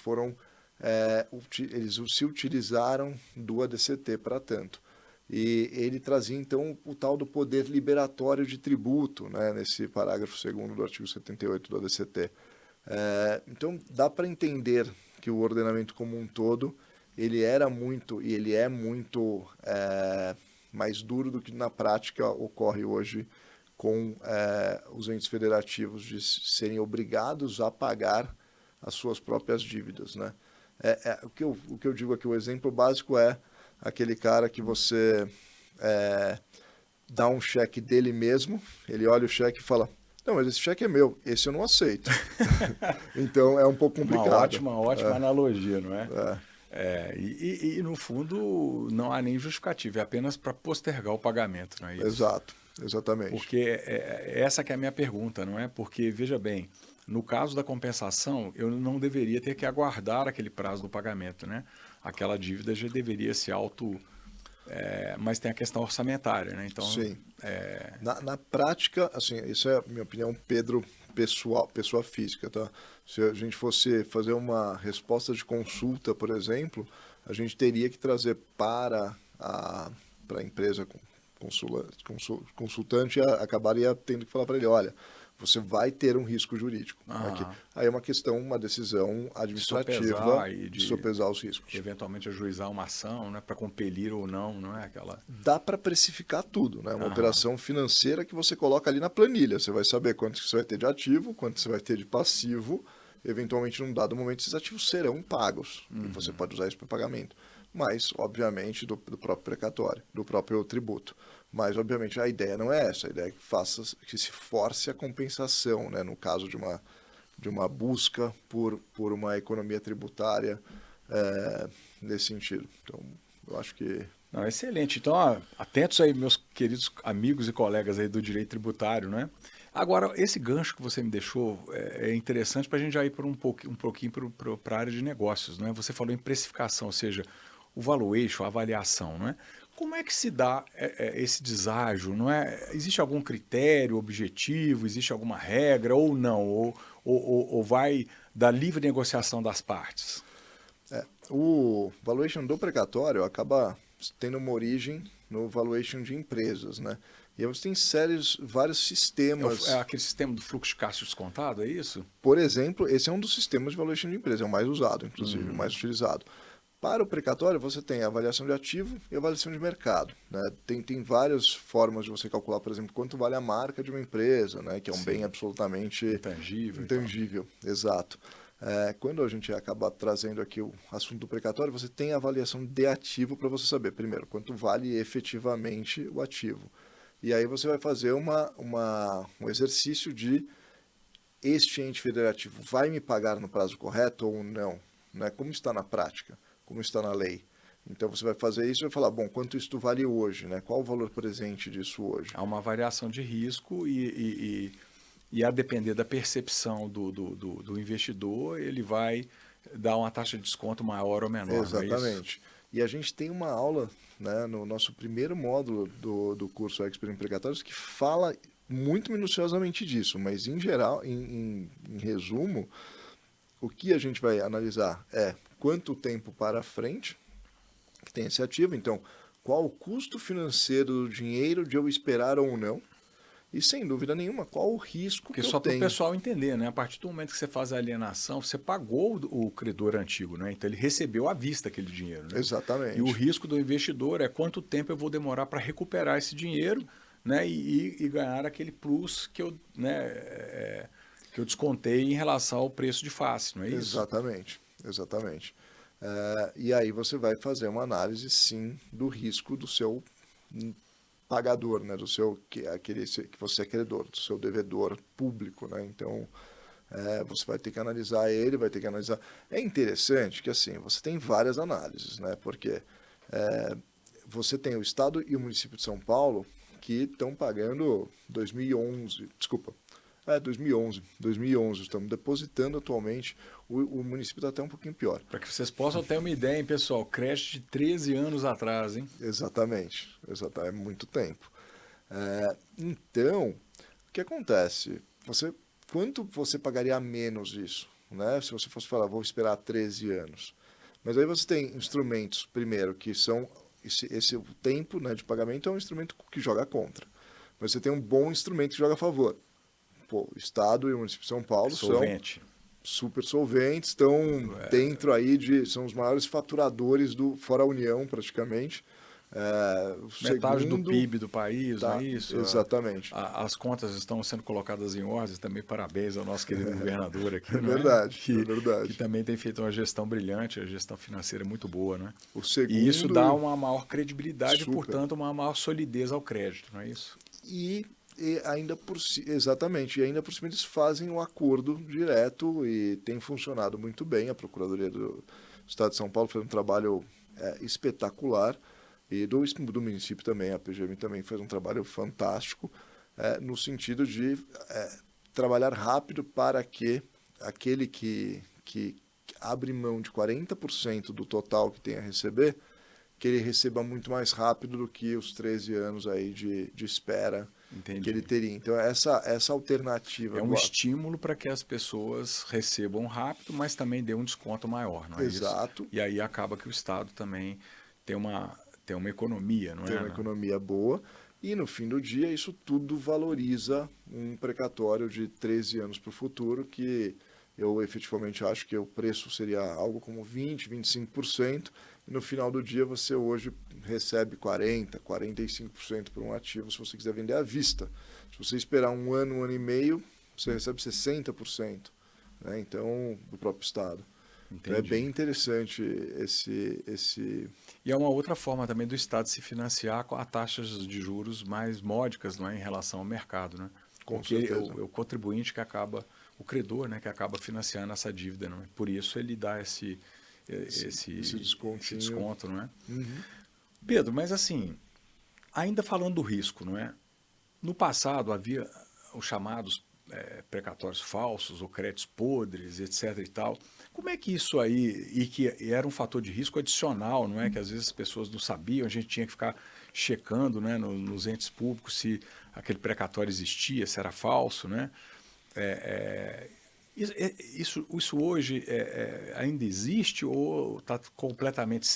se utilizaram do ADCT para tanto. E ele trazia, então, o tal do poder liberatório de tributo, né, nesse parágrafo 2º do artigo 78 do ADCT. Então, dá para entender que o ordenamento como um todo, ele era muito, e ele é muito mais duro do que na prática ocorre hoje com os entes federativos de serem obrigados a pagar as suas próprias dívidas, né? O que eu digo aqui, o exemplo básico é aquele cara que você dá um cheque dele mesmo, ele olha o cheque e fala, não, mas esse cheque é meu, esse eu não aceito. Então, é um pouco complicado. Uma ótima analogia, não é? No fundo, não há nem justificativa, é apenas para postergar o pagamento, não é isso? Exato, exatamente. Porque essa que é a minha pergunta, não é? Porque, veja bem, no caso da compensação, eu não deveria ter que aguardar aquele prazo do pagamento, né? Aquela dívida já deveria se mas tem a questão orçamentária, né? Então, Sim. Na prática, assim, isso é a minha opinião, Pedro, pessoa física, tá? Se a gente fosse fazer uma resposta de consulta, por exemplo, a gente teria que trazer para a empresa consultante, acabaria tendo que falar para ele, olha, você vai ter um risco jurídico. Aqui. Aí é uma questão, uma decisão administrativa de sopesar os riscos. Eventualmente ajuizar uma ação, né, para compelir ou não, não é aquela... Dá para precificar tudo, né? Uma operação financeira que você coloca ali na planilha. Você vai saber quanto que você vai ter de ativo, quanto você vai ter de passivo. Eventualmente, num dado momento, esses ativos serão pagos. E você pode usar isso para pagamento. Mas, obviamente, do próprio precatório, do próprio tributo. Mas, obviamente, a ideia não é essa. A ideia é que se force a compensação, né? No caso de uma busca por uma economia tributária nesse sentido. Então, eu acho que... Não, excelente. Então, atentos aí, meus queridos amigos e colegas aí do direito tributário, né? Agora, esse gancho que você me deixou é interessante para a gente já ir por um pouquinho para a área de negócios, né? Você falou em precificação, ou seja, o valuation, a avaliação, não é? Como é que se dá esse deságio, não é? Existe algum critério objetivo, existe alguma regra ou não? Ou vai da livre negociação das partes? O valuation do precatório acaba tendo uma origem no valuation de empresas, né? E aí você tem vários sistemas. É aquele sistema do fluxo de caixa descontado, é isso? Por exemplo, esse é um dos sistemas de valuation de empresa, é o mais usado, inclusive, o mais utilizado. Para o precatório, você tem a avaliação de ativo e a avaliação de mercado, né? Tem várias formas de você calcular, por exemplo, quanto vale a marca de uma empresa, né? Que é um bem absolutamente intangível. Exato. Quando a gente acaba trazendo aqui o assunto do precatório, você tem a avaliação de ativo para você saber, primeiro, quanto vale efetivamente o ativo. E aí você vai fazer um exercício de este ente federativo vai me pagar no prazo correto ou não, né? Como está na prática, como está na lei. Então você vai fazer isso e vai falar, bom, quanto isso vale hoje, né? Qual o valor presente disso hoje? Há uma variação de risco e a depender da percepção do investidor, ele vai dar uma taxa de desconto maior ou menor. Exatamente. E a gente tem uma aula, né, no nosso primeiro módulo do curso Expert em Precatórios que fala muito minuciosamente disso, mas em geral, em resumo, o que a gente vai analisar é quanto tempo para frente que tem esse ativo, então qual o custo financeiro do dinheiro de eu esperar ou não, e, sem dúvida nenhuma, qual o risco que eu tenho. Só para o pessoal entender, né? A partir do momento que você faz a alienação, você pagou o credor antigo, né? Então ele recebeu à vista aquele dinheiro, né? Exatamente. E o risco do investidor é quanto tempo eu vou demorar para recuperar esse dinheiro, né? E ganhar aquele plus que eu, né, que eu descontei em relação ao preço de face, não é isso? Exatamente. E aí você vai fazer uma análise, sim, do risco do seu pagador, né, do seu que você é credor, do seu devedor público, né? Então você vai ter que analisar ele, vai ter que analisar. É interessante que assim você tem várias análises, né? Porque você tem o Estado e o município de São Paulo que estão pagando 2011, estamos depositando atualmente, o município está até um pouquinho pior. Para que vocês possam ter uma ideia, hein, pessoal, crédito de 13 anos atrás, hein? Exatamente, é muito tempo. Então, o que acontece? Quanto você pagaria a menos isso, né? Se você fosse falar, vou esperar 13 anos. Mas aí você tem instrumentos, primeiro, que são, esse o tempo, né, de pagamento é um instrumento que joga contra. Mas você tem um bom instrumento que joga a favor. O Estado e o município de São Paulo são super solventes, estão dentro aí são os maiores faturadores fora a União, praticamente. Metade do PIB do país, não é isso? Exatamente. As contas estão sendo colocadas em ordem, também parabéns ao nosso querido governador aqui, verdade. Que também tem feito uma gestão brilhante, a gestão financeira muito boa, né? E isso dá uma maior credibilidade e, portanto, uma maior solidez ao crédito, não é isso? E ainda por cima eles fazem o acordo direto e tem funcionado muito bem. A Procuradoria do Estado de São Paulo fez um trabalho espetacular, e do município também, a PGM também fez um trabalho fantástico, no sentido de trabalhar rápido para que aquele que abre mão de 40% do total que tem a receber, que ele receba muito mais rápido do que os 13 anos aí de espera. Entendi. Que ele teria. Então, essa alternativa... É um estímulo para que as pessoas recebam rápido, mas também dê um desconto maior, não é isso? Exato. E aí acaba que o Estado também tem uma economia, não é? Tem uma economia boa. E, no fim do dia, isso tudo valoriza um precatório de 13 anos para o futuro, que eu efetivamente acho que o preço seria algo como 20%, 25%, e no final do dia você hoje recebe 40%, 45% por um ativo se você quiser vender à vista. Se você esperar um ano e meio, você recebe 60%, né? Então, do próprio Estado. Então, é bem interessante esse... E é uma outra forma também do Estado se financiar com a taxas de juros mais módicas, não é, em relação ao mercado, né? Porque é o contribuinte que acaba, o credor, né, que acaba financiando essa dívida, não é? Por isso ele dá esse desconto, não é? Uhum. Pedro, mas assim, ainda falando do risco, não é? No passado havia os chamados precatórios falsos ou créditos podres, etc. e tal. Como é que isso aí, e era um fator de risco adicional, não é? Que às vezes as pessoas não sabiam, a gente tinha que ficar checando, né, nos entes públicos se aquele precatório existia, se era falso, né? Isso hoje ainda existe ou está completamente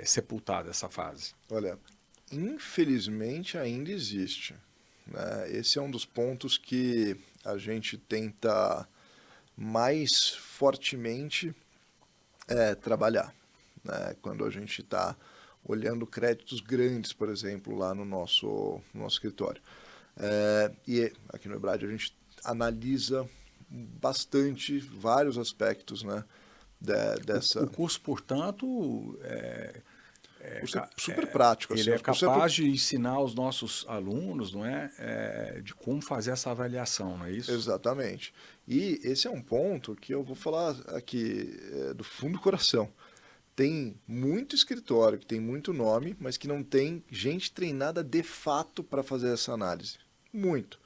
sepultada essa fase? Olha, infelizmente ainda existe, né? Esse é um dos pontos que a gente tenta mais fortemente trabalhar, né? Quando a gente está olhando créditos grandes, por exemplo, lá no nosso escritório. E aqui no EBRAD a gente analisa bastante vários aspectos, né, dessa... O curso, portanto, super prático. Ele assim, é capaz de ensinar os nossos alunos, não é, de como fazer essa avaliação, não é isso? Exatamente. E esse é um ponto que eu vou falar aqui do fundo do coração. Tem muito escritório, que tem muito nome, mas que não tem gente treinada de fato para fazer essa análise. Muito.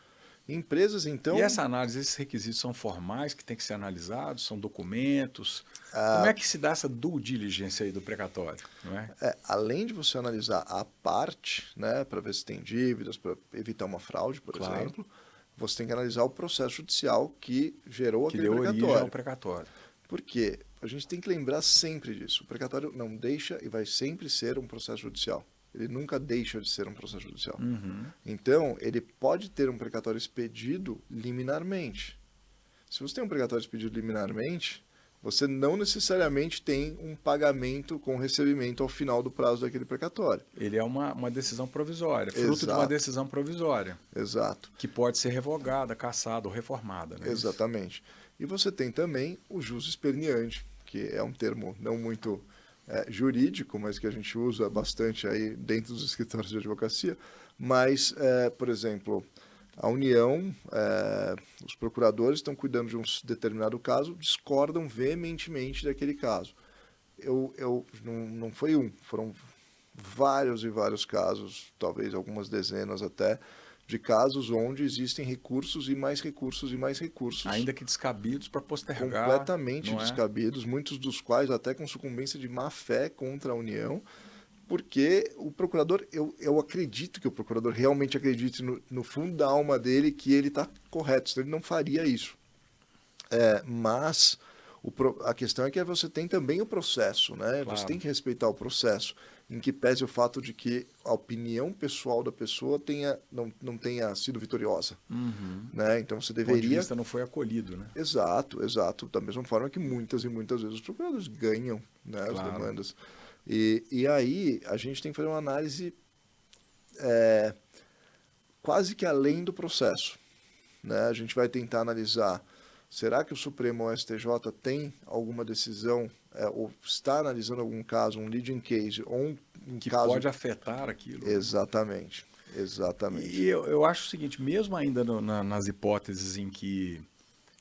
Empresas, então... E essa análise, esses requisitos são formais que tem que ser analisados, são documentos? Como é que se dá essa due diligence aí do precatório? Não é? Além de você analisar a parte, né, para ver se tem dívidas, para evitar uma fraude, por exemplo, você tem que analisar o processo judicial que gerou aquele precatório. Que deu origem ao precatório. Porque a gente tem que lembrar sempre disso. O precatório não deixa e vai sempre ser um processo judicial. Ele nunca deixa de ser um processo judicial. Uhum. Então, ele pode ter um precatório expedido liminarmente. Se você tem um precatório expedido liminarmente, você não necessariamente tem um pagamento com recebimento ao final do prazo daquele precatório. Ele é uma decisão provisória, fruto de uma decisão provisória. Exato. Que pode ser revogada, cassada ou reformada. Né? Exatamente. E você tem também o jus esperneante, que é um termo não muito jurídico, mas que a gente usa bastante aí dentro dos escritórios de advocacia. Mas, por exemplo, a União, os procuradores estão cuidando de um determinado caso, discordam veementemente daquele caso. Não foi um, foram vários e vários casos, talvez algumas dezenas até, de casos onde existem recursos e mais recursos e mais recursos. Ainda que descabidos para postergar. Completamente descabidos, muitos dos quais até com sucumbência de má fé contra a União, porque o procurador, eu acredito que o procurador realmente acredite no fundo da alma dele que ele está correto, senão ele não faria isso. Mas a questão é que você tem também o processo, né? Claro. Você tem que respeitar o processo, em que pese o fato de que a opinião pessoal da pessoa não tenha sido vitoriosa. Uhum. Né? Então você deveria... O ponto de vista não foi acolhido, né? Exato. Da mesma forma que muitas e muitas vezes os procuradores ganham, né, as demandas. E aí a gente tem que fazer uma análise quase que além do processo. Né? A gente vai tentar analisar, será que o Supremo ou o STJ tem alguma decisão ou está analisando algum caso, um leading case, ou um que caso... pode afetar aquilo. Exatamente. E eu acho o seguinte, mesmo ainda nas hipóteses em que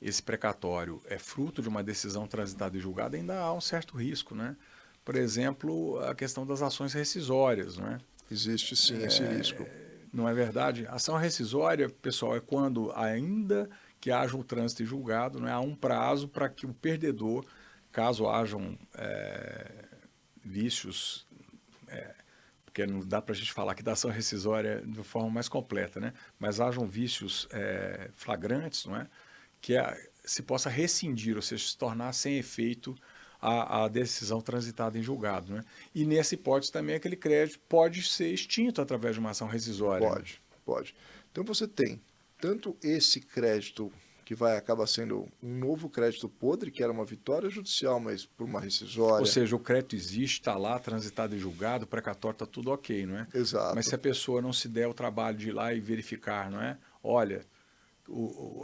esse precatório é fruto de uma decisão transitada e julgada, ainda há um certo risco, né? Por exemplo, a questão das ações rescisórias, não é? Existe sim esse risco. Não é verdade? Ação rescisória, pessoal, é quando ainda que haja um trânsito e julgado, não é? Há um prazo para que o perdedor, caso hajam vícios, porque não dá para a gente falar aqui da ação rescisória de forma mais completa, né? Mas hajam vícios flagrantes, não é? Que se possa rescindir, ou seja, se tornar sem efeito a decisão transitada em julgado, né? E nessa hipótese também aquele crédito pode ser extinto através de uma ação rescisória. Pode, pode. Então você tem tanto esse crédito que vai acabar sendo um novo crédito podre, que era uma vitória judicial, mas por uma rescisória. Ou seja, o crédito existe, está lá, transitado e julgado, o precatório está tudo ok, não é? Exato. Mas se a pessoa não se der o trabalho de ir lá e verificar, não é? Olha,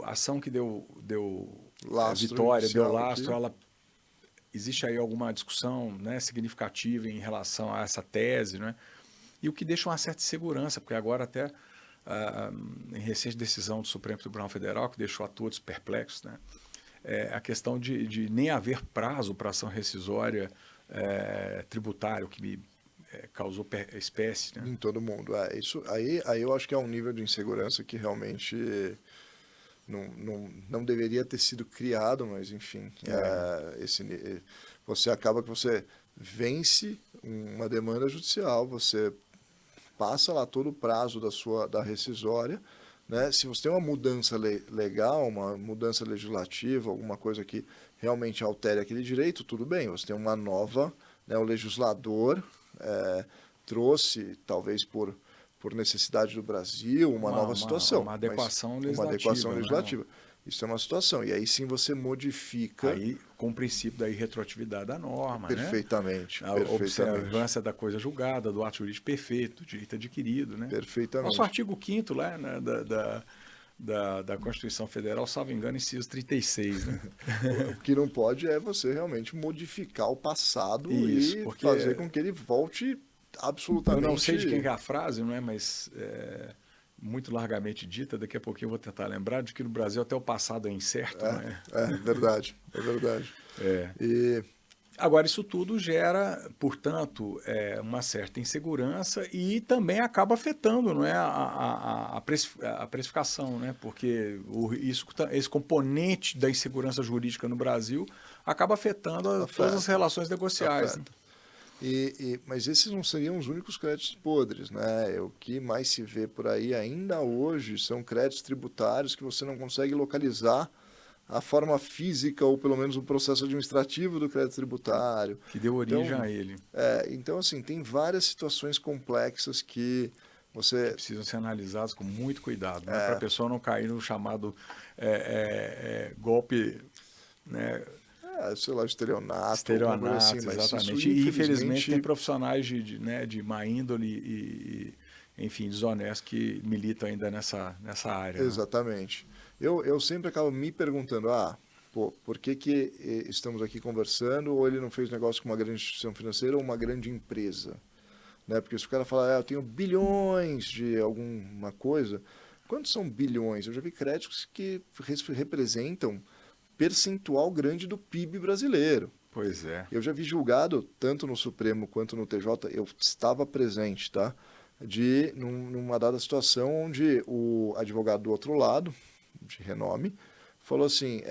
a ação que deu Lastro vitória, deu inicial lastro, aqui. existe aí alguma discussão, né, significativa em relação a essa tese, né? E o que deixa uma certa insegurança, porque agora até em recente decisão do Supremo Tribunal Federal, que deixou a todos perplexos, né? A questão de nem haver prazo para ação rescisória tributária, o que me causou espécie, né? Em todo mundo. Isso aí eu acho que é um nível de insegurança que realmente não deveria ter sido criado, mas enfim, você acaba que você vence uma demanda judicial, você passa lá todo o prazo da rescisória, né? Se você tem uma mudança legal, uma mudança legislativa, alguma coisa que realmente altere aquele direito, tudo bem, você tem uma nova, né, o legislador trouxe, talvez por necessidade do Brasil, uma nova situação. Uma adequação legislativa. Uma adequação legislativa. Isso é uma situação. E aí sim você modifica... Aí, com o princípio da irretroatividade da norma, perfeitamente, né? A observância da coisa julgada, do ato jurídico perfeito, do direito adquirido, né? Perfeitamente. Nosso artigo 5º lá, né, da Constituição Federal, salvo engano, inciso 36, né? O que não pode é você realmente modificar o passado e fazer com que ele volte absolutamente... Eu não sei de quem é a frase, não é? Mas muito largamente dita, daqui a pouquinho eu vou tentar lembrar, de que no Brasil até o passado é incerto, não é? Verdade, é verdade. Agora, isso tudo gera, portanto, uma certa insegurança e também acaba afetando, não é, a precificação, né? Porque esse componente da insegurança jurídica no Brasil acaba afetando todas as relações negociais. Né? Mas esses não seriam os únicos créditos podres, né? O que mais se vê por aí ainda hoje são créditos tributários que você não consegue localizar a forma física ou pelo menos o processo administrativo do crédito tributário. Que deu origem a ele. Então, assim, tem várias situações complexas que você... precisam ser analisadas com muito cuidado, né? Para a pessoa não cair no chamado golpe, né? Sei lá, estelionato, estelionato, assim, mas exatamente. E infelizmente tem profissionais de má índole e, enfim, desonestos que militam ainda nessa área. Exatamente. Né? Eu sempre acabo me perguntando, por que estamos aqui conversando, ou ele não fez negócio com uma grande instituição financeira ou uma grande empresa? Né? Porque se o cara falar, eu tenho bilhões de alguma coisa, quantos são bilhões? Eu já vi créditos que representam percentual grande do PIB brasileiro. Pois é. Eu já vi julgado, tanto no Supremo quanto no TJ, eu estava presente, tá? Numa dada situação onde o advogado do outro lado, de renome, falou assim,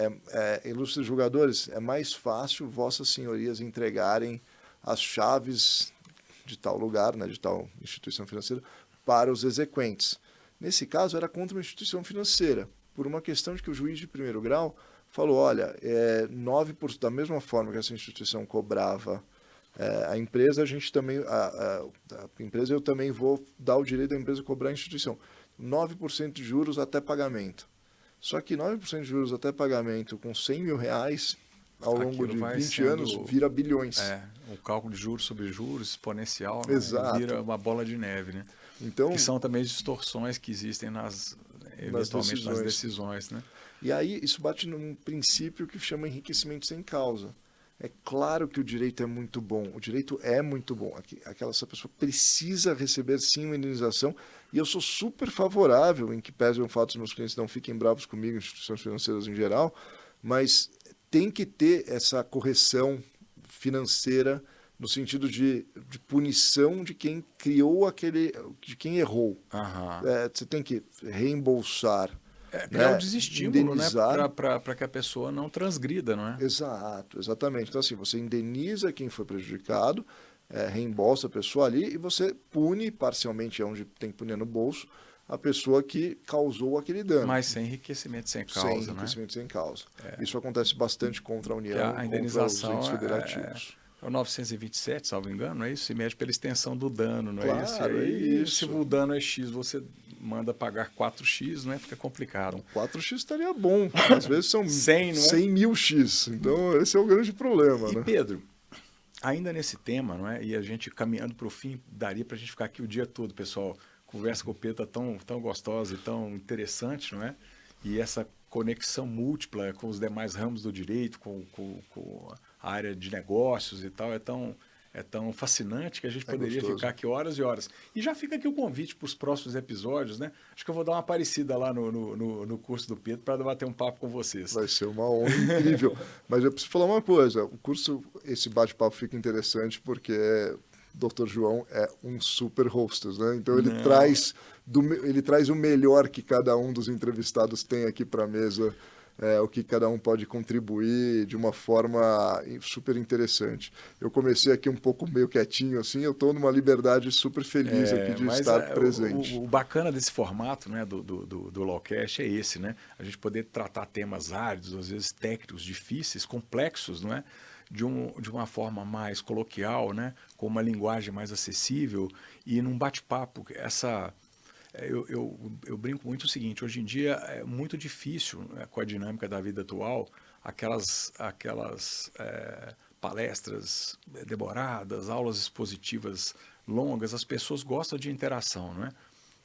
ilustres julgadores, é mais fácil vossas senhorias entregarem as chaves de tal lugar, né, de tal instituição financeira, para os exequentes. Nesse caso, era contra uma instituição financeira, por uma questão de que o juiz de primeiro grau falou, olha, 9%, da mesma forma que essa instituição cobrava a empresa, a gente também, a empresa, eu também vou dar o direito da empresa cobrar a instituição. 9% de juros até pagamento. Só que 9% de juros até pagamento com 100 mil reais ao longo de 20 anos vira bilhões. O cálculo de juros sobre juros exponencial, né? Exato. Vira uma bola de neve, né? Então, que são também distorções que existem eventualmente nas decisões, né? E aí isso bate num princípio que chama enriquecimento sem causa. É claro que o direito é muito bom, o direito é muito bom. Essa pessoa precisa receber sim uma indenização, e eu sou super favorável, em que pese o fato dos meus clientes não fiquem bravos comigo, instituições financeiras em geral, mas tem que ter essa correção financeira no sentido de punição de quem criou de quem errou. Aham. Você tem que reembolsar, Criar um né, desestímulo, né, indenizar. para que a pessoa não transgrida, não é? Exato, exatamente. Então, assim, você indeniza quem foi prejudicado, reembolsa a pessoa ali e você pune, parcialmente, onde tem que punir no bolso, a pessoa que causou aquele dano. Mas sem enriquecimento sem Sem causa, né? enriquecimento sem causa. Isso acontece bastante contra a Que União a e contra os indenização entes federativos. é o 927, salvo engano, não é isso? Se mede pela extensão do dano, não é isso? E Claro, é aí, se isso. o dano é X, você manda pagar 4X, não é? Fica complicado. 4x estaria bom. Às vezes são 100, não é? 100 mil x. Então, esse é o grande problema, E né? Pedro, ainda nesse tema, não é? E a gente caminhando para o fim, daria para a gente ficar aqui o dia todo, pessoal. Conversa com o Pedro tá tão gostosa e tão interessante, não é? E essa conexão múltipla com os demais ramos do direito, com a área de negócios e tal, é tão fascinante que a gente poderia gostoso. ficar aqui horas e horas. E já fica aqui o convite para os próximos episódios, né? Acho que eu vou dar uma aparecida lá no curso do Pedro para bater um papo com vocês. Vai ser uma honra incrível. Mas eu preciso falar uma coisa. O curso, esse bate-papo fica interessante porque Dr. João é um super hostess, né? Então ele traz o melhor que cada um dos entrevistados tem aqui para a mesa, o que cada um pode contribuir de uma forma super interessante. Eu comecei aqui um pouco meio quietinho, assim, eu estou numa liberdade super feliz aqui de estar presente. O bacana desse formato, né, do Lawcast é esse, né? A gente poder tratar temas áridos, às vezes técnicos, difíceis, complexos, não é? De uma forma mais coloquial, né? Com uma linguagem mais acessível e num bate-papo. Eu brinco muito o seguinte, hoje em dia é muito difícil, né, com a dinâmica da vida atual, aquelas palestras demoradas, aulas expositivas longas, as pessoas gostam de interação, não é?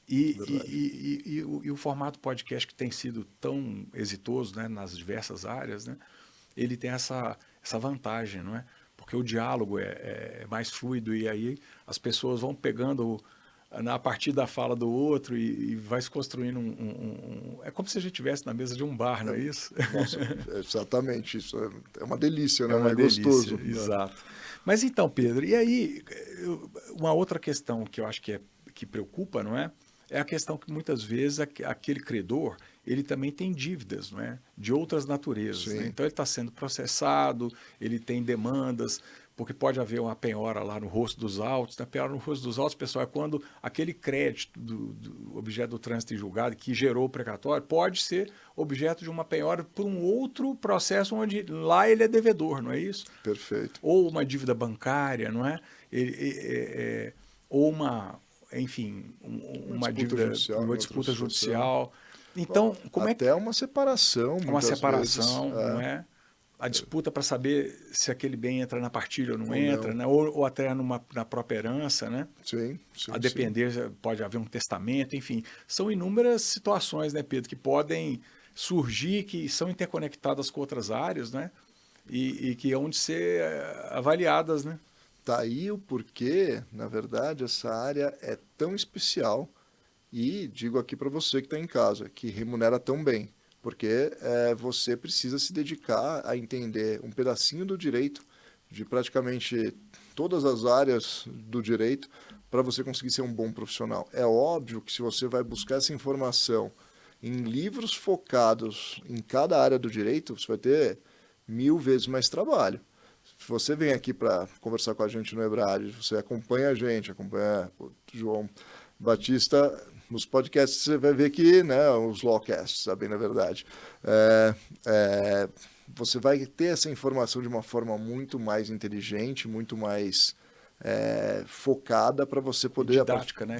E o formato podcast que tem sido tão exitoso, né, nas diversas áreas, né, ele tem essa vantagem, não é? Porque o diálogo é mais fluido e aí as pessoas vão pegando a partir da fala do outro e vai se construindo É como se a gente estivesse na mesa de um bar, não é isso? Nossa, exatamente. Isso é uma delícia, né? É uma delícia, gostoso. exato. Mas então, Pedro, e aí, uma outra questão que eu acho que preocupa, não é? É a questão que muitas vezes aquele credor, ele também tem dívidas, não é? De outras naturezas, né? Então ele está sendo processado, ele tem demandas, porque pode haver uma penhora lá no rosto dos autos. A penhora no rosto dos autos, pessoal, é quando aquele crédito do objeto do trânsito em julgado que gerou o precatório pode ser objeto de uma penhora por um outro processo onde lá ele é devedor, não é isso? Perfeito. Ou uma dívida bancária, não é? Ou enfim, uma dívida, uma disputa judicial. Então, como até uma separação, uma separação, vezes, não é? A disputa para saber se aquele bem entra na partilha ou não ou entra, não. né? Ou até na própria herança, né? Sim, A depender, pode haver um testamento, enfim. São inúmeras situações, né, Pedro, que podem surgir, que são interconectadas com outras áreas, né? E que hão de ser avaliadas, né? Tá aí o porquê, na verdade, essa área é tão especial e digo aqui para você que está em casa, que remunera tão bem, porque você precisa se dedicar a entender um pedacinho do direito, de praticamente todas as áreas do direito, para você conseguir ser um bom profissional. É óbvio que se você vai buscar essa informação em livros focados em cada área do direito, você vai ter 1000 vezes mais trabalho. Se você vem aqui para conversar com a gente no Ebrard, você acompanha a gente, acompanha o João Batista nos podcasts, você vai ver que, né, os lawcasts, bem na verdade, você vai ter essa informação de uma forma muito mais inteligente, muito mais focada para você poder... Didática, né?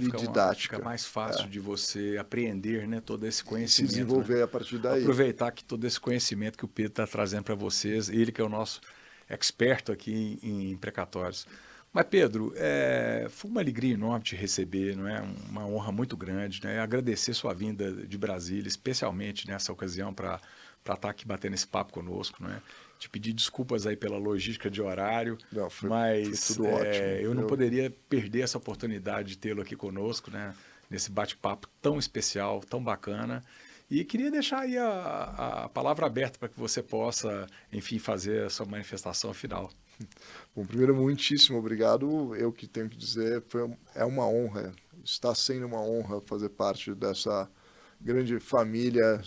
Fica mais fácil de você apreender, né, todo esse conhecimento. Se desenvolver, né, a partir daí. Aproveitar que todo esse conhecimento que o Pedro está trazendo para vocês, ele que é o nosso experto aqui em precatórios. Mas, Pedro, foi uma alegria enorme te receber, não é? Uma honra muito grande, né? Agradecer sua vinda de Brasília, especialmente nessa ocasião, para estar aqui batendo esse papo conosco, não é? te pedir desculpas aí pela logística de horário, Não, foi mas tudo ótimo. eu não poderia perder essa oportunidade de tê-lo aqui conosco, né? Nesse bate-papo tão especial, tão bacana. E queria deixar aí a palavra aberta para que você possa, enfim, fazer a sua manifestação final. Bom, primeiro, muitíssimo obrigado. Eu que tenho que dizer, é uma honra, está sendo uma honra fazer parte dessa grande família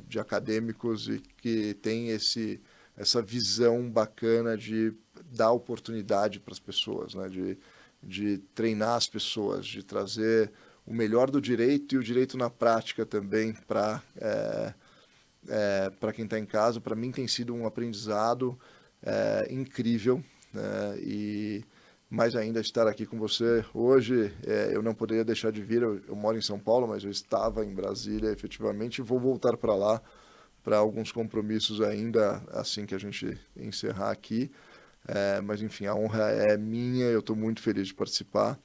de acadêmicos e que tem essa visão bacana de dar oportunidade para as pessoas, né? De treinar as pessoas, de trazer o melhor do direito e o direito na prática também para quem está em casa. Para mim tem sido um aprendizado incrível, né? E mais ainda estar aqui com você hoje, eu não poderia deixar de vir, eu moro em São Paulo, mas eu estava em Brasília efetivamente e vou voltar para lá para alguns compromissos ainda assim que a gente encerrar aqui, mas enfim, a honra é minha, eu estou muito feliz de participar.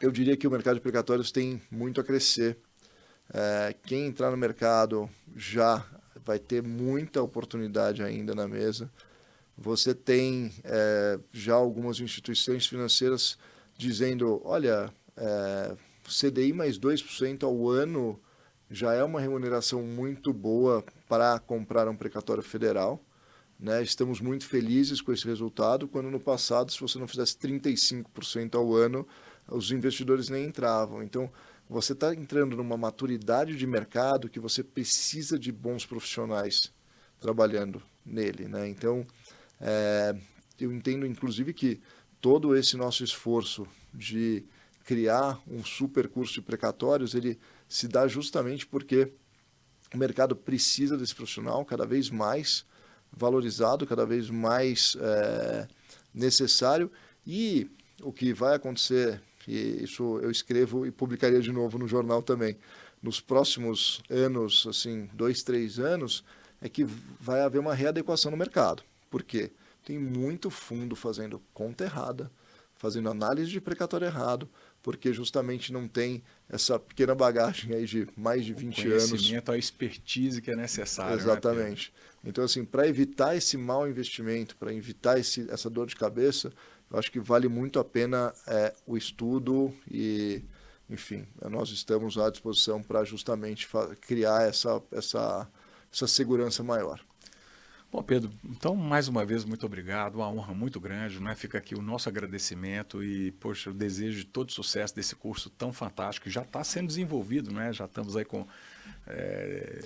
Eu diria que o mercado de precatórios tem muito a crescer. Quem entrar no mercado já vai ter muita oportunidade ainda na mesa. Você tem já algumas instituições financeiras dizendo, olha, CDI mais 2% ao ano já é uma remuneração muito boa para comprar um precatório federal, né? Estamos muito felizes com esse resultado, quando no passado, se você não fizesse 35% ao ano, os investidores nem entravam. Então, você está entrando numa maturidade de mercado que você precisa de bons profissionais trabalhando nele, né? Então, eu entendo, inclusive, que todo esse nosso esforço de criar um super curso de precatórios, ele se dá justamente porque o mercado precisa desse profissional cada vez mais valorizado, cada vez mais necessário. E o que vai acontecer, e isso eu escrevo e publicaria de novo no jornal também, nos próximos anos, assim, 2, 3 anos, é que vai haver uma readequação no mercado. Por quê? Tem muito fundo fazendo conta errada, fazendo análise de precatório errado, porque justamente não tem essa pequena bagagem aí de mais de 20 anos. Conhecimento, a expertise que é necessária. Exatamente. Né, então, assim, para evitar esse mau investimento, para evitar essa dor de cabeça, eu acho que vale muito a pena o estudo e, enfim, nós estamos à disposição para justamente criar essa segurança maior. Bom, Pedro, então, mais uma vez, muito obrigado, uma honra muito grande, né? Fica aqui o nosso agradecimento e, poxa, eu desejo todo sucesso desse curso tão fantástico, que já está sendo desenvolvido, né? Já estamos aí com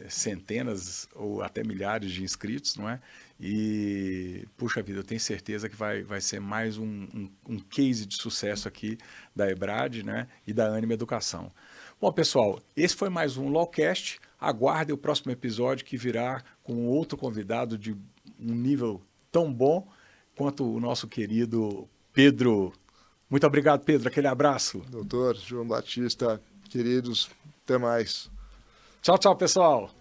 centenas ou até milhares de inscritos, não é? E, puxa vida, eu tenho certeza que vai ser mais um case de sucesso aqui da EBRAD, né? E da Ânima Educação. Bom, pessoal, esse foi mais um Lawcast. Aguardem o próximo episódio, que virá com outro convidado de um nível tão bom quanto o nosso querido Pedro. Muito obrigado, Pedro. Aquele abraço. Doutor João Batista, queridos, até mais. Tchau, tchau, pessoal.